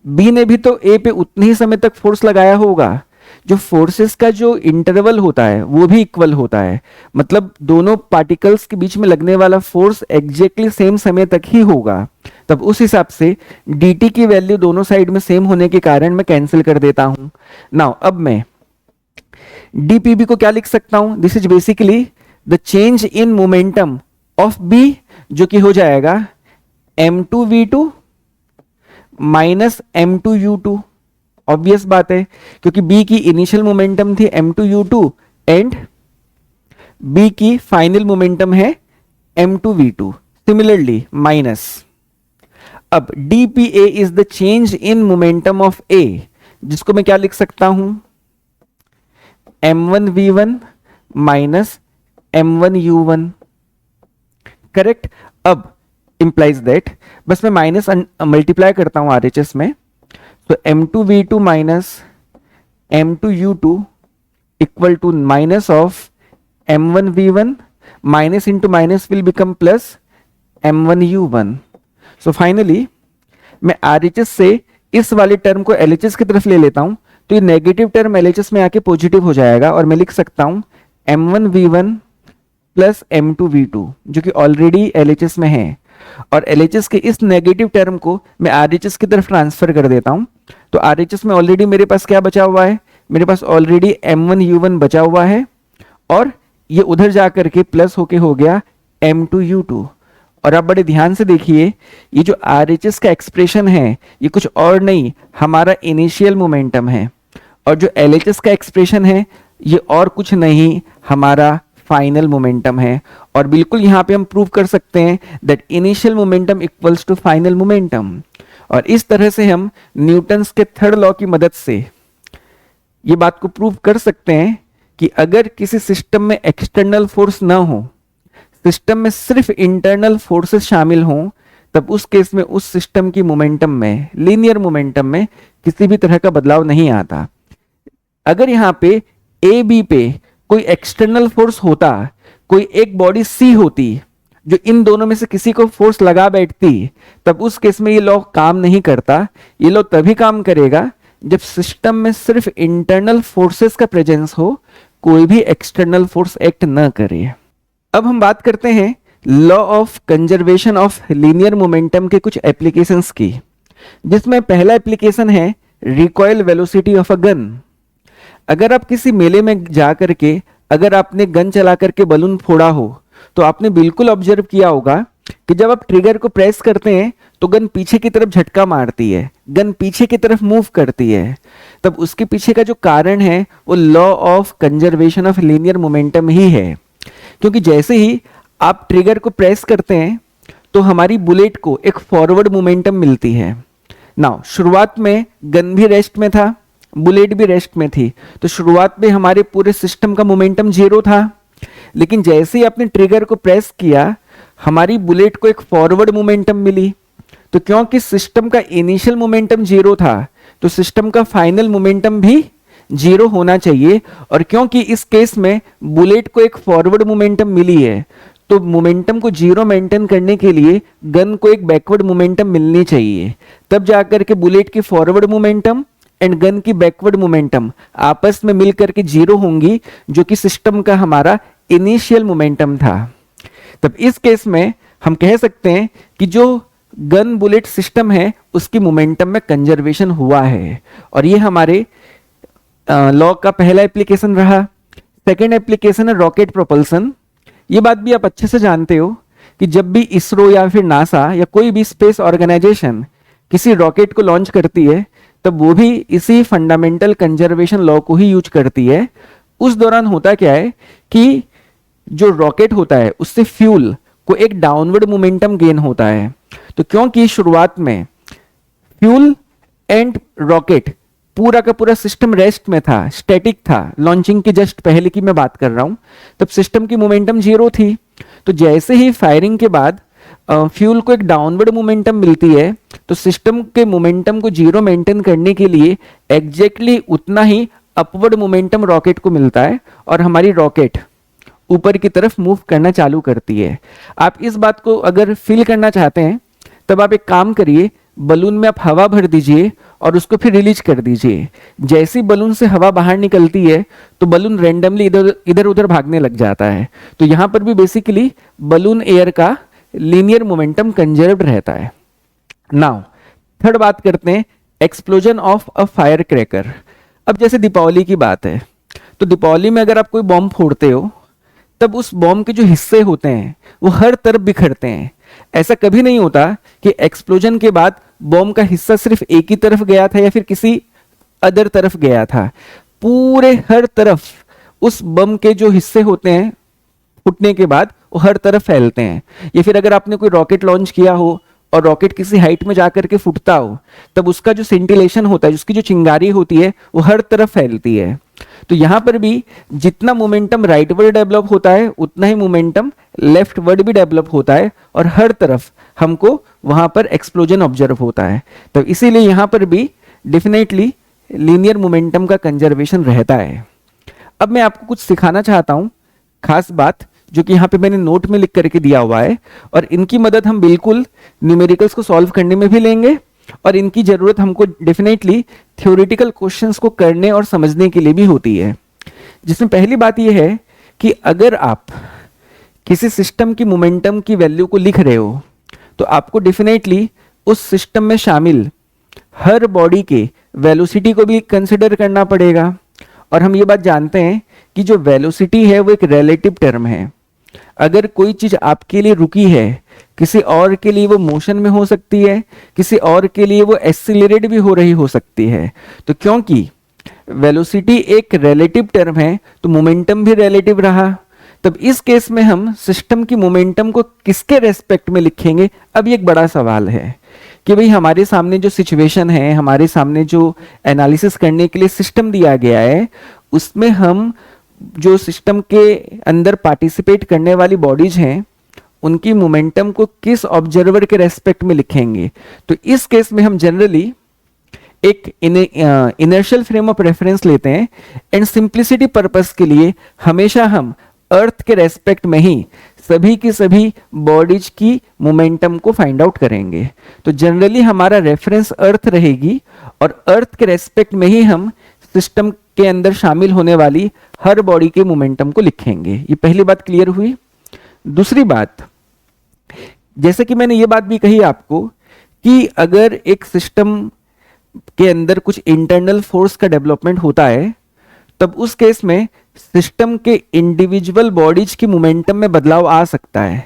B ने भी तो A पे उतने ही समय तक फोर्स लगाया होगा। जो फोर्सेस का जो इंटरवल होता है वो भी इक्वल होता है, मतलब दोनों पार्टिकल्स के बीच में लगने वाला फोर्स एग्जैक्टली सेम समय तक ही होगा। तब उस हिसाब से dt की वैल्यू दोनों साइड में सेम होने के कारण मैं कैंसिल कर देता हूं। नाउ अब मैं dpb को क्या लिख सकता हूं, this is basically the change in momentum of B, जो कि हो जाएगा m2 v2 minus m2 u2। Obvious बात है क्योंकि B की इनिशियल मोमेंटम थी m2 u2 एंड B की फाइनल मोमेंटम है m2 v2, सिमिलरली माइनस। अब dpa is the change in momentum of A, जिसको मैं क्या लिख सकता हूं m1 v1 minus m1 u1, correct. अब इंप्लाइज दैट, बस मैं माइनस मल्टीप्लाई करता हूं RHS में, तो m2 v2 minus m2 u2 equal to minus of m1 v1, minus into minus will become plus m1 u1। So finally मैं RHS से इस वाले टर्म को LHS की तरफ ले लेता हूं, तो ये नेगेटिव टर्म LHS में आके पॉजिटिव हो जाएगा और मैं लिख सकता हूं m1 v1 plus m2 v2, जो कि ऑलरेडी LHS में है। और LHS के इस नेगेटिव टर्म को मैं RHS की तरफ ट्रांसफर कर देता हूं। तो RHS में ऑलरेडी मेरे पास क्या बचा हुआ है, मेरे पास ऑलरेडी m1 u1 बचा हुआ है और ये उधर जाकर के प्लस होके हो गया m2 u2। और आप बड़े ध्यान से देखिए, ये जो RHS का एक्सप्रेशन है ये कुछ और नहीं, हमारा इनिशियल मोमेंटम है, और जो LHS का एक्सप्रेशन है ये और कुछ नहीं, हमारा फाइनल मोमेंटम है। और बिल्कुल यहां पे हम प्रूव कर सकते हैं that initial momentum equals to final momentum. और इस तरह से हम न्यूटन्स के थर्ड लॉ की मदद से ये बात को प्रूव कर सकते हैं कि अगर किसी सिस्टम में एक्सटर्नल फोर्स ना हो, सिस्टम में सिर्फ इंटरनल फोर्सेस शामिल हों, तब उस केस में उस सिस्टम की मोमेंटम में, लीनियर मोमेंटम में किसी भी तरह का बदलाव नहीं आता। अगर यहाँ पे ए बी पे कोई एक्सटर्नल फोर्स होता, कोई एक बॉडी सी होती जो इन दोनों में से किसी को फोर्स लगा बैठती, तब उस केस में ये लॉ काम नहीं करता। ये लॉ तभी काम करेगा जब सिस्टम में सिर्फ इंटरनल फोर्सेस का प्रेजेंस हो, कोई भी एक्सटर्नल फोर्स एक्ट न करे। अब हम बात करते हैं law of conservation of linear momentum के कुछ एप्लीकेशंस की, जिसमें पहला एप्लीकेशन है recoil velocity of a gun. अगर आप किसी मेले में जा करके अगर आपने गन चला करके बलून फोड़ा हो, तो आपने बिल्कुल ऑब्जर्व किया होगा कि जब आप ट्रिगर को प्रेस करते हैं तो गन पीछे की तरफ झटका मारती है, गन पीछे की तरफ मूव करती है। तब उसके पीछे का जो कारण है वो law of conservation of linear momentum ही है, क्योंकि जैसे ही आप ट्रिगर को प्रेस करते हैं तो हमारी बुलेट को एक फॉरवर्ड मोमेंटम मिलती है। नाउ शुरुआत में गन भी रेस्ट में था, बुलेट भी रेस्ट में थी, तो शुरुआत में हमारे पूरे सिस्टम का मोमेंटम जीरो था। लेकिन जैसे ही आपने ट्रिगर को प्रेस किया, हमारी बुलेट को एक फॉरवर्ड मोमेंटम मिली। तो क्योंकि सिस्टम का इनिशियल मोमेंटम जीरो था, तो सिस्टम का फाइनल मोमेंटम भी जीरो होना चाहिए। और क्योंकि इस केस में बुलेट को एक फॉरवर्ड मोमेंटम मिली है, तो मोमेंटम को जीरो मेंटेन करने के लिए गन को एक बैकवर्ड मोमेंटम मिलनी चाहिए। तब जाकर के बुलेट की फॉरवर्ड मोमेंटम एंड गन की बैकवर्ड मोमेंटम आपस में मिलकर के जीरो होंगी, जो कि सिस्टम का हमारा इनिशियल मोमेंटम था। तब इस केस में हम कह सकते हैं कि जो गन बुलेट सिस्टम है उसकी मोमेंटम में कंजर्वेशन हुआ है, और ये हमारे लॉ का पहला एप्लीकेशन रहा। सेकेंड एप्लीकेशन है रॉकेट प्रोपल्सन। ये बात भी आप अच्छे से जानते हो कि जब भी इसरो या फिर नासा या कोई भी स्पेस ऑर्गेनाइजेशन किसी रॉकेट को लॉन्च करती है, तब वो भी इसी फंडामेंटल कंजर्वेशन लॉ को ही यूज करती है। उस दौरान होता क्या है कि जो रॉकेट होता है उससे फ्यूल को एक डाउनवर्ड मोमेंटम गेन होता है। तो क्योंकि शुरुआत में फ्यूल एंड रॉकेट पूरा का पूरा सिस्टम रेस्ट में था, स्टैटिक था, लॉन्चिंग के जस्ट पहले की मैं बात कर रहा हूं, तब सिस्टम की मोमेंटम जीरो थी। तो जैसे ही फायरिंग के बाद फ्यूल को एक डाउनवर्ड मोमेंटम मिलती है, तो सिस्टम के मोमेंटम को जीरो मेंटेन करने के लिए एग्जैक्टली उतना ही अपवर्ड मोमेंटम रॉकेट को मिलता है, और हमारी रॉकेट ऊपर की तरफ मूव करना चालू करती है। आप इस बात को अगर फील करना चाहते हैं, तब आप एक काम करिए, बलून में आप हवा भर दीजिए और उसको फिर रिलीज कर दीजिए। जैसी बलून से हवा बाहर निकलती है तो बलून रैंडमली इधर उधर भागने लग जाता है। तो यहां पर भी बेसिकली बलून एयर का लीनियर मोमेंटम कंजर्व्ड रहता है। नाउ थर्ड बात करते हैं explosion of a fire cracker. अब जैसे दीपावली की बात है, तो दीपावली में अगर आप कोई बॉम्ब फोड़ते हो, तब उस बॉम्ब के जो हिस्से होते हैं वो हर तरफ बिखरते हैं। ऐसा कभी नहीं होता कि एक्सप्लोजन के बाद बॉम्ब का हिस्सा सिर्फ एक ही तरफ गया था या फिर किसी अदर तरफ गया था। पूरे हर तरफ उस बम के जो हिस्से होते हैं फूटने के बाद वो हर तरफ फैलते हैं। या फिर अगर आपने कोई रॉकेट लॉन्च किया हो और रॉकेट किसी हाइट में जाकर के फूटता हो, तब उसका जो सेंटिलेशन होता है, उसकी जो चिंगारी होती है, वो हर तरफ फैलती है। तो यहां पर भी जितना मोमेंटम राइटवर्ड डेवलप होता है, उतना ही मोमेंटम लेफ्टवर्ड भी डेवलप होता है, और हर तरफ हमको वहां पर एक्सप्लोजन ऑब्जर्व होता है। तो इसीलिए यहां पर भी डेफिनेटली लीनियर मोमेंटम का कंजर्वेशन रहता है। अब मैं आपको कुछ सिखाना चाहता हूं, खास बात जो कि यहाँ पे मैंने नोट में लिख करके दिया हुआ है, और इनकी मदद हम बिल्कुल न्यूमेरिकल्स को सॉल्व करने में भी लेंगे, और इनकी जरूरत हमको डेफिनेटली थ्योरेटिकल क्वेश्चंस को करने और समझने के लिए भी होती है। जिसमें पहली बात यह है कि अगर आप किसी सिस्टम की मोमेंटम की वैल्यू को लिख रहे हो, तो आपको डेफिनेटली उस सिस्टम में शामिल हर बॉडी के वेलोसिटी को भी कंसिडर करना पड़ेगा। और हम ये बात जानते हैं कि जो वेलोसिटी है वो एक रिलेटिव टर्म है। अगर कोई चीज आपके लिए रुकी है, किसी और के लिए वो मोशन में हो सकती है, किसी और के लिए वो एक्सीलरेट भी हो रही हो सकती है। तो क्योंकि वेलोसिटी एक रिलेटिव टर्म है, तो मोमेंटम भी रिलेटिव रहा। तब इस केस में हम सिस्टम की मोमेंटम को किसके रेस्पेक्ट में लिखेंगे? अब ये एक बड़ा सवाल है कि भाई हमारे सामने जो सिचुएशन है, हमारे सामने जो एनालिसिस करने के लिए सिस्टम दिया गया है, उसमें हम जो सिस्टम के अंदर पार्टिसिपेट करने वाली बॉडीज हैं उनकी मोमेंटम को किस ऑब्जर्वर के रेस्पेक्ट में लिखेंगे। तो इस केस में हम जनरली एक इनर्शियल फ्रेम ऑफ रेफरेंस लेते हैं एंड सिंप्लिसिटी पर्पस के लिए हमेशा हम अर्थ के रेस्पेक्ट में ही सभी की सभी बॉडीज की मोमेंटम को फाइंड आउट करेंगे। तो जनरली हमारा रेफरेंस अर्थ रहेगी और अर्थ के रेस्पेक्ट में ही हम सिस्टम के अंदर शामिल होने वाली हर बॉडी के मोमेंटम को लिखेंगे। ये पहली बात क्लियर हुई। दूसरी बात, जैसे कि मैंने ये बात भी कही आपको कि अगर एक सिस्टम के अंदर कुछ इंटरनल फोर्स का डेवलपमेंट होता है तब उस केस में सिस्टम के इंडिविजुअल बॉडीज की मोमेंटम में बदलाव आ सकता है।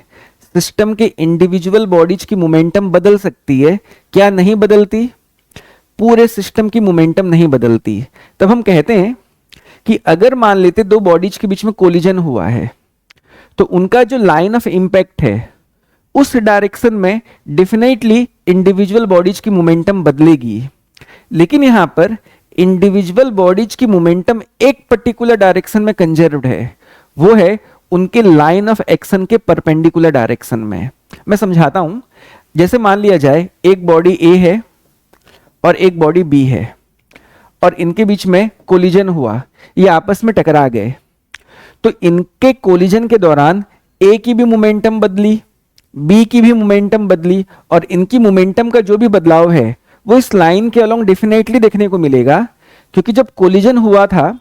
सिस्टम के इंडिविजुअल बॉडीज की मोमेंटम बदल सकती है, क्या नहीं बदलती? पूरे सिस्टम की मोमेंटम नहीं बदलती। तब हम कहते हैं कि अगर मान लेते दो बॉडीज के बीच में कोलिजन हुआ है तो उनका जो लाइन ऑफ इंपैक्ट है उस डायरेक्शन में डेफिनेटली इंडिविजुअल बॉडीज की मोमेंटम बदलेगी, लेकिन यहां पर इंडिविजुअल बॉडीज की मोमेंटम एक पर्टिकुलर डायरेक्शन में कंजर्व्ड है, वो है उनके लाइन ऑफ एक्शन के परपेंडिकुलर डायरेक्शन में। मैं समझाता हूं। जैसे मान लिया जाए एक बॉडी ए है और एक बॉडी बी है और इनके बीच में कोलिजन हुआ, ये आपस में टकरा गए। तो इनके कोलिजन के दौरान ए की भी मोमेंटम बदली, बी की भी मोमेंटम बदली और इनकी मोमेंटम का जो भी बदलाव है वो इस लाइन के अलोंग डेफिनेटली देखने को मिलेगा, क्योंकि जब कोलिजन हुआ था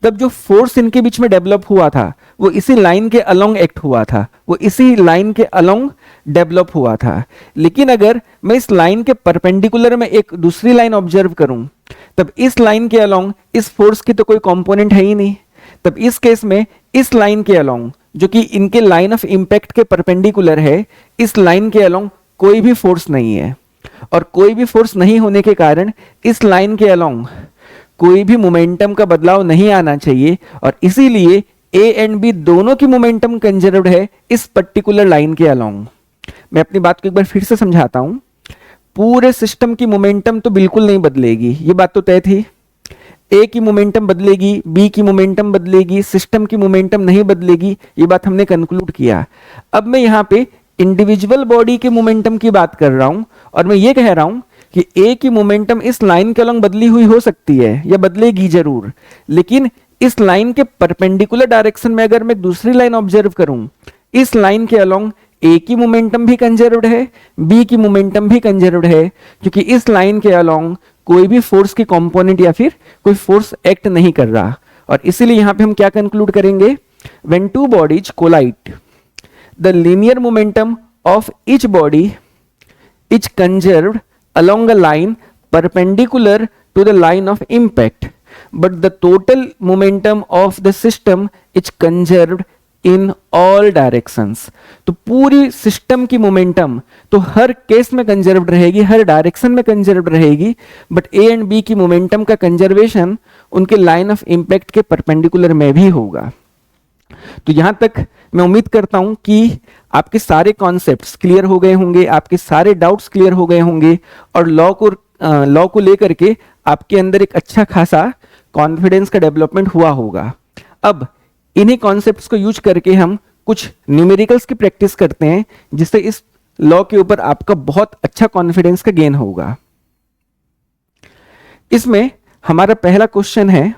तब जो फोर्स इनके बीच में डेवलप हुआ था वो इसी लाइन के अलोंग एक्ट हुआ था, वो इसी लाइन के अलोंग डेवलप हुआ था। लेकिन अगर मैं इस लाइन के परपेंडिकुलर में एक दूसरी लाइन ऑब्जर्व करूं तब इस लाइन के अलोंग इस फोर्स की तो कोई कंपोनेंट है ही नहीं। तब इस केस में इस लाइन के अलोंग, जो कि इनके लाइन ऑफ इंपैक्ट के परपेंडिकुलर है, इस लाइन के अलोंग कोई भी फोर्स नहीं है और कोई भी फोर्स नहीं होने के कारण इस लाइन के अलोंग कोई भी मोमेंटम का बदलाव नहीं आना चाहिए और इसीलिए ए एंड बी दोनों की मोमेंटम कंजर्व्ड है इस पर्टिकुलर लाइन के अलोंग। मैं अपनी बात को एक बार फिर से समझाता हूं। पूरे सिस्टम की मोमेंटम तो बिल्कुल नहीं बदलेगी, ये बात तो तय थी। ए की मोमेंटम बदलेगी, बी की मोमेंटम बदलेगी, सिस्टम की मोमेंटम नहीं बदलेगी, ये बात हमने कंक्लूड किया। अब मैं यहां पे इंडिविजुअल बॉडी के मोमेंटम की बात कर रहा हूं और मैं ये कह रहा हूं कि ए की मोमेंटम इस लाइन के अलोंग बदली हुई हो सकती है या बदलेगी जरूर, लेकिन इस लाइन के परपेंडिकुलर डायरेक्शन में अगर मैं दूसरी लाइन ऑब्जर्व करूं, इस लाइन के अलोंग ए की मोमेंटम भी कंजर्व्ड है, बी की मोमेंटम भी कंजर्व्ड है, क्योंकि इस लाइन के अलोंग कोई भी फोर्स की कंपोनेंट या फिर कोई फोर्स एक्ट नहीं कर रहा। और इसीलिए यहां पे हम क्या कंक्लूड करेंगे, when two bodies collide the linear momentum of each body is conserved along a line perpendicular to the line of impact, but the total momentum of the system is conserved in all directions। तो पूरी सिस्टम की मोमेंटम तो हर केस में कंजर्व्ड रहेगी, हर डायरेक्शन में कंजर्व्ड रहेगी, बट ए एंड बी की मोमेंटम का कंजर्वेशन उनके लाइन ऑफ इंपैक्ट के परपेंडिकुलर में भी होगा। तो यहां तक मैं उम्मीद करता हूं कि आपके सारे कॉन्सेप्ट्स क्लियर हो गए होंगे, आपके सारे डाउट्स क्लियर हो गए होंगे और लॉ को लेकर के आपके अंदर एक अच्छा खासा कॉन्फिडेंस का डेवलपमेंट हुआ होगा। अब इन्हीं कॉन्सेप्ट्स को यूज करके हम कुछ न्यूमेरिकल्स की प्रैक्टिस करते हैं, जिससे इस लॉ के ऊपर आपका बहुत अच्छा कॉन्फिडेंस का गेन होगा। इसमें हमारा पहला क्वेश्चन है,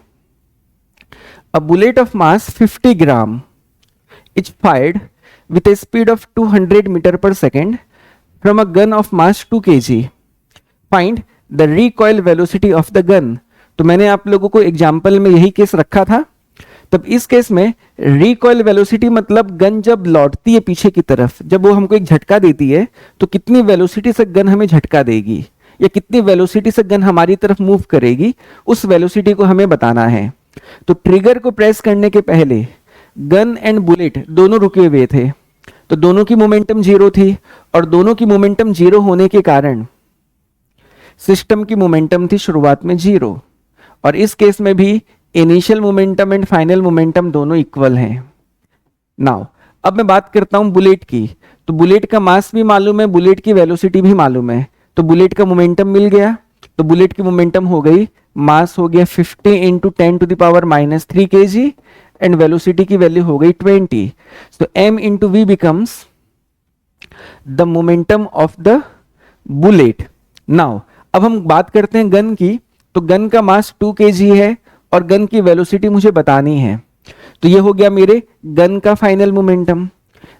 a bullet of mass 50 gram is fired with a speed of 200 meter per second from a gun of mass 2 kg. Find the recoil velocity of the gun। तो मैंने आप लोगों को एग्जाम्पल में यही केस रखा था। तब इस केस में रिकॉइल वेलोसिटी मतलब गन जब लौटती है पीछे की तरफ, जब वो हमको एक झटका देती है तो कितनी वेलोसिटी से गन हमें झटका देगी या कितनी वेलोसिटी से गन हमारी तरफ मूव करेगी, उस वेलोसिटी को हमें बताना है। तो ट्रिगर को प्रेस करने के पहले गन एंड बुलेट दोनों रुके हुए थे, तो दोनों की मोमेंटम जीरो थी और दोनों की मोमेंटम जीरो होने के कारण सिस्टम की मोमेंटम थी शुरुआत में जीरो, और इस केस में भी initial momentum and final momentum दोनों इक्वल हैं। नाउ अब मैं बात करता हूं बुलेट की। तो बुलेट का मास भी मालूम है, बुलेट की वेलोसिटी भी मालूम है, तो बुलेट का मोमेंटम मिल गया। तो बुलेट की मोमेंटम हो गई, मास हो गया 50 इंटू 10⁻³ kg एंड वेलोसिटी की वैल्यू हो गई 20। So m into V becomes the momentum of the bullet. Now अब हम बात करते हैं गन की। तो गन का मास 2 kg है और गन की वेलोसिटी मुझे बतानी है। तो ये हो गया मेरे गन का final momentum.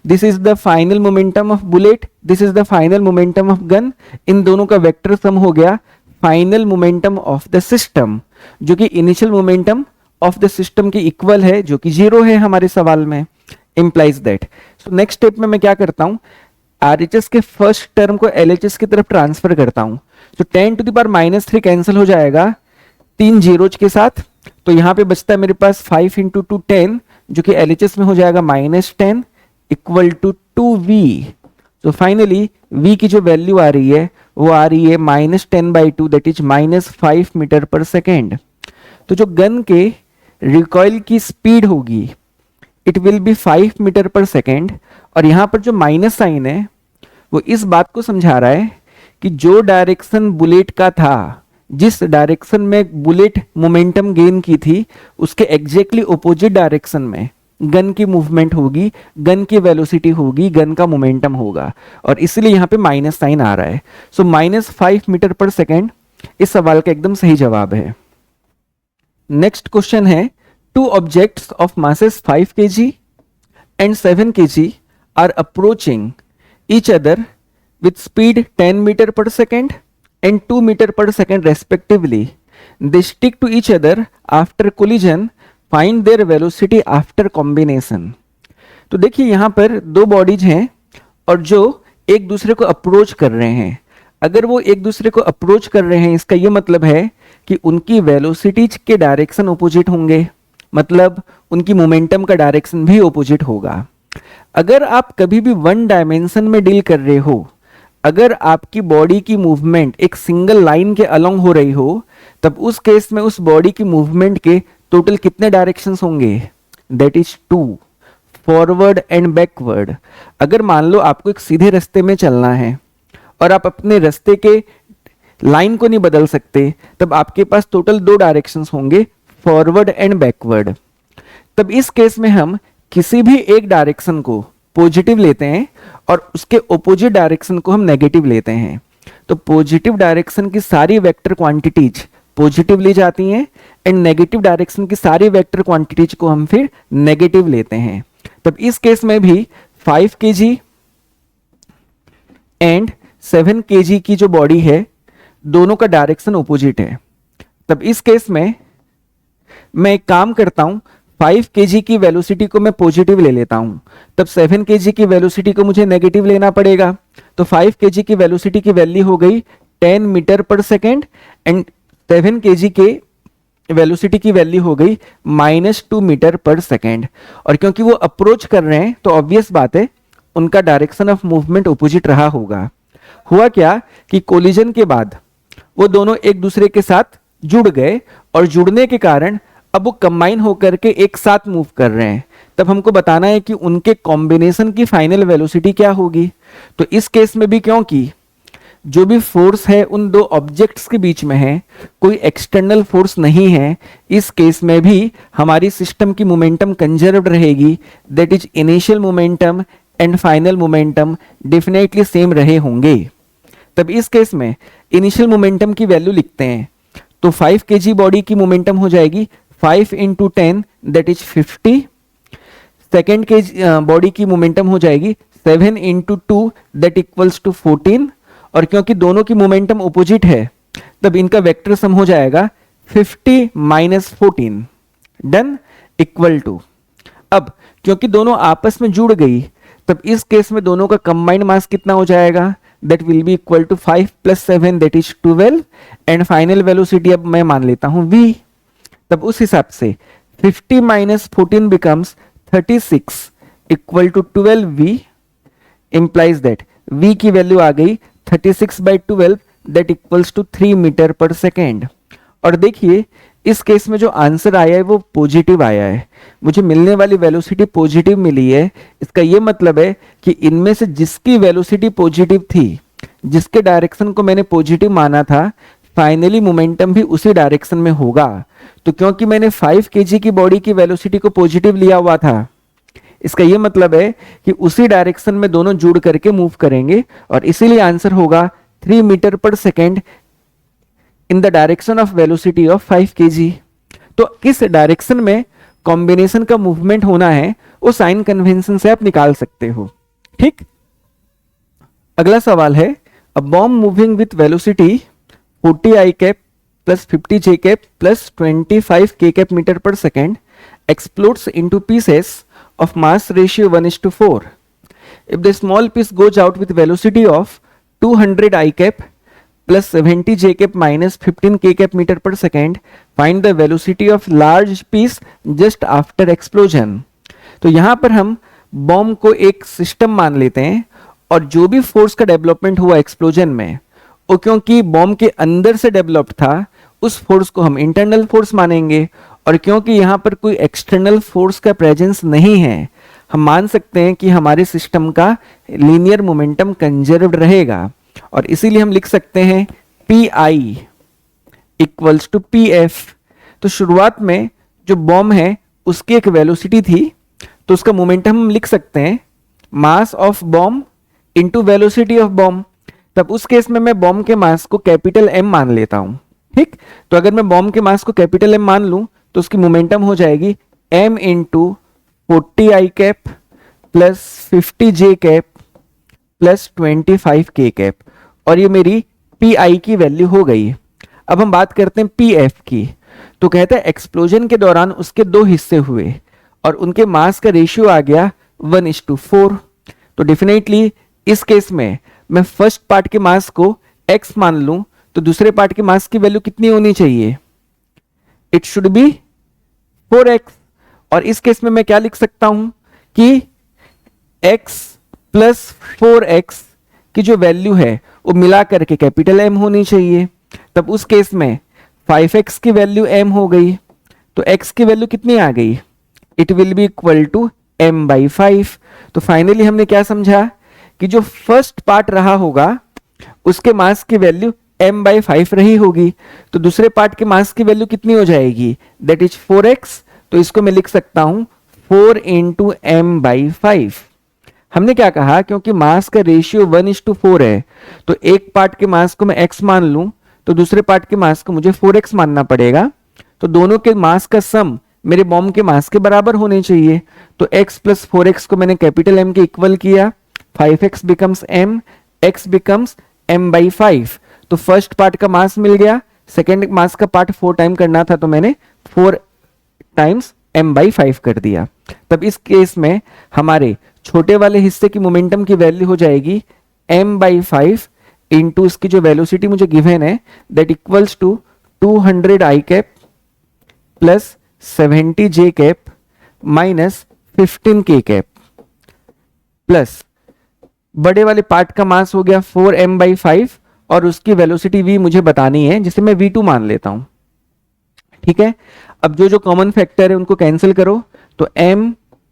This is the final momentum of bullet, this is the final momentum of gun. इन दोनों का वेक्टर सम हो गया final momentum of the system, जो कि initial momentum of the system के इक्वल है, जो कि 0 है हमारे सवाल में। Implies that. So next step में मैं क्या करता हूं, आरएचएस के फर्स्ट टर्म को एलएचएस की तरफ ट्रांसफर करता हूं। तो 10⁻³ कैंसिल हो जाएगा 3 जीरोज के साथ। तो यहां पे बचता है मेरे पास 5 × 2 10, जो कि एलएचएस में हो जाएगा -10 इक्वल टू 2v। तो फाइनली v की जो वैल्यू आ रही है वो आ रही है -10/2, that is -5 metre per second. तो जो गन के रिकॉइल की स्पीड होगी it will B 5 metre per second. और यहां पर जो माइनस साइन है वो इस बात को समझा रहा है कि जो डायरेक्शन बुलेट का था, जिस डायरेक्शन में बुलेट मोमेंटम गेन की थी, उसके एग्जैक्टली ऑपोजिट डायरेक्शन में गन की मूवमेंट होगी, गन की वेलोसिटी होगी, गन का मोमेंटम होगा, और इसलिए यहां पे माइनस साइन आ रहा है। सो -5 मीटर पर सेकेंड इस सवाल का एकदम सही जवाब है। नेक्स्ट क्वेश्चन है, 2 objects of masses 5 kg and 7 kg are approaching each other with speed 10 meter per second and 2 meter per second respectively. They stick to each other after collision. Find their velocity after combination. तो देखिए यहां पर 2 बॉडीज हैं और जो एक दूसरे को अप्रोच कर रहे हैं। अगर वो एक दूसरे को अप्रोच कर रहे हैं, इसका ये मतलब है कि उनकी वेलोसिटीज के डायरेक्शन ऑपोजिट होंगे, मतलब उनकी मोमेंटम का डायरेक्शन भी ऑपोजिट होगा। अगर आप कभी भी 1 डायमेंशन में डील कर रहे हो, अगर आपकी बॉडी की मूवमेंट एक सिंगल लाइन के अलोंग हो रही हो, तब उस केस में उस बॉडी की मूवमेंट के टोटल कितने डायरेक्शंस होंगे, that is 2, forward and backward. अगर मान लो आपको एक सीधे रास्ते में चलना है और आप अपने रास्ते के लाइन को नहीं बदल सकते, तब आपके पास टोटल 2 डायरेक्शंस होंगे, फॉरवर्ड एंड बैकवर्ड। तब इस केस में हम किसी भी एक डायरेक्शन को पॉजिटिव लेते हैं और उसके ऑपोजिट डायरेक्शन को हम नेगेटिव लेते हैं। तो पॉजिटिव डायरेक्शन की सारी वेक्टर क्वांटिटीज पॉजिटिव ली जाती हैं एंड नेगेटिव डायरेक्शन की सारी वेक्टर क्वांटिटीज को हम फिर नेगेटिव लेते हैं। तब इस केस में भी 5 kg एंड 7 kg की जो बॉडी है, दोनों का डायरेक्शन ऑपोजिट है। तब इस केस में मैं एक काम करता हूं, 5 kg की वेलोसिटी को मैं पॉजिटिव ले लेता हूं, तब 7 kg की वेलोसिटी को मुझे नेगेटिव लेना पड़ेगा। तो 5 kg की वेलोसिटी की वैल्यू हो गई 10 metre per second and 7 kg के वेलोसिटी की वैल्यू हो गई -2 मीटर पर सेकेंड। और क्योंकि वो अप्रोच कर रहे हैं तो ऑब्वियस बात है उनका डायरेक्शन ऑफ मूवमेंट ऑपोजिट रहा होगा। हुआ क्या कि कोलिजन के बाद वो दोनों एक दूसरे के साथ जुड़ गए और जुड़ने के कारण अब वो कंबाइन होकर के एक साथ मूव कर रहे हैं। तब हमको बताना है कि उनके कॉम्बिनेशन की फाइनल वेलोसिटी क्या होगी। तो इस केस में भी क्योंकि जो भी फोर्स है उन 2 ऑब्जेक्ट्स के बीच में है, कोई एक्सटर्नल फोर्स नहीं है, इस केस में भी हमारी सिस्टम की मोमेंटम कंजर्व्ड रहेगी, that is initial momentum and final momentum definitely same रहे होंगे। तब इस केस में इनिशियल मोमेंटम की वैल्यू लिखते हैं। तो 5 kg बॉडी की मोमेंटम हो जाएगी 5 × 10 दैट इज 50। सेकेंड के बॉडी की मोमेंटम हो जाएगी 7 × 2 दैट इक्वल्स टू 14। और क्योंकि दोनों की मोमेंटम ऑपोजिट है तब इनका वेक्टर सम हो जाएगा 50 - 14 डन इक्वल टू। अब क्योंकि दोनों आपस में जुड़ गई तब इस केस में दोनों का कंबाइंड मास कितना हो जाएगा, that will be equal to 5 + 7 that is 12 and final velocity अब मैं मान लेता हूं v। तब उस हिसाब से 50 - 14 becomes 36 equal to 12v। Implies that v की वैल्यू आ गई 36/12 that equals to 3 metre per second. और देखिए इस केस में जो आंसर आया है वो पॉजिटिव आया है, मुझे मिलने वाली वेलोसिटी पॉजिटिव मिली है। इसका ये मतलब है कि इनमें से जिसकी वेलोसिटी पॉजिटिव थी, जिसके डायरेक्शन को मैंने पॉजिटिव माना था, फाइनली मोमेंटम भी उसी डायरेक्शन में होगा। तो क्योंकि मैंने 5 kg की बॉडी की वेलोसिटी को पॉजिटिव लिया हुआ था, इसका ये मतलब है कि उसी डायरेक्शन में दोनों जुड़ करके मूव करेंगे और इसीलिए आंसर होगा 3 metre per second in the direction of velocity of 5 kg। तो किस डायरेक्शन में कॉम्बिनेशन का मूवमेंट होना है वो साइन कन्वेंशन से आप निकाल सकते हो। ठीक, अगला सवाल है, a bomb moving with velocity 40 i cap plus 50 j cap plus 25 k cap metre per second explodes into pieces of mass ratio 1:4. If the small piece goes out with velocity of 200 i cap plus 70 j cap minus 15 k cap meter per second, find the velocity of large piece just after explosion. तो यहाँ पर हम बॉम्ब को एक सिस्टम मान लेते हैं और जो भी फोर्स का डेवलपमेंट हुआ एक्सप्लोजन में वो क्योंकि बॉम्ब के अंदर से डेवलप्ड था उस फोर्स को हम इंटरनल फोर्स मानेंगे और क्योंकि यहाँ पर कोई एक्सटर्नल फोर्स का प्रेजेंस नहीं है हम मान सकते हैं कि हमारे सिस्टम का लीनियर मोमेंटम कंजर्व्ड रहेगा और इसीलिए हम लिख सकते हैं P I equals to P F. तो शुरुआत में जो बॉम्ब है उसकी एक वेलोसिटी थी तो उसका मोमेंटम हम लिख सकते हैं mass of bomb into velocity of bomb. तब उस केस में मैं बॉम्ब के मास को कैपिटल एम मान लेता हूं। ठीक, तो अगर मैं बॉम्ब के मास को कैपिटल एम मान लूं तो उसकी मोमेंटम हो जाएगी m into 40 i cap plus 50 j cap plus 25 k cap और ये मेरी पी आई की वैल्यू हो गई। अब हम बात करते हैं पी एफ की। तो कहते हैं एक्सप्लोजन के दौरान उसके दो हिस्से हुए और उनके मास का रेशियो आ गया 1:4। तो डेफिनेटली इस केस में मैं फर्स्ट पार्ट के मास को x मान लूं तो दूसरे पार्ट के मास की वैल्यू कितनी होनी चाहिए, इट शुड बी 4x। और इस केस में मैं क्या लिख सकता हूं कि x प्लस 4x की जो वैल्यू है वो मिला करके कैपिटल M होनी चाहिए। तब उस केस में 5x की वैल्यू m हो गई तो x की वैल्यू कितनी आ गई, it will be equal to m/5। तो फाइनली हमने क्या समझा कि जो फर्स्ट पार्ट रहा होगा उसके मास की वैल्यू m/5 रही होगी तो दूसरे पार्ट के मास की वैल्यू कितनी हो जाएगी, दैट इज 4x। तो इसको मैं लिख सकता हूं 4 इंटू m/5। हमने क्या कहा, क्योंकि मास का रेशियो 1:4 है तो एक पार्ट के मास को मैं x मान लूं तो दूसरे पार्ट के मास को मुझे 4x मानना पड़ेगा। तो दोनों के मास का सम मेरे बॉम्ब के मास के बराबर होने चाहिए। तो x प्लस 4x को मैंने कैपिटल M के इक्वल किया, 5x becomes m, x becomes m/5। तो फर्स्ट पार्ट का मास मिल गया, सेकेंड मास का पार्ट 4 टाइम करना था तो मैंने 4 टाइम्स m/5 कर दिया। तब इस केस में हमारे छोटे वाले हिस्से की मोमेंटम की वैल्यू हो जाएगी m/5 इंटू इसकी जो वेलोसिटी मुझे गिवन है that equals to 200 i cap plus 70 j cap minus 15 k cap plus बड़े वाले पार्ट का मास हो गया 4m/5 और उसकी वेलोसिटी v मुझे बतानी है जिसे मैं v2 मान लेता हूं। ठीक है, अब जो जो कॉमन फैक्टर है उनको कैंसिल करो तो m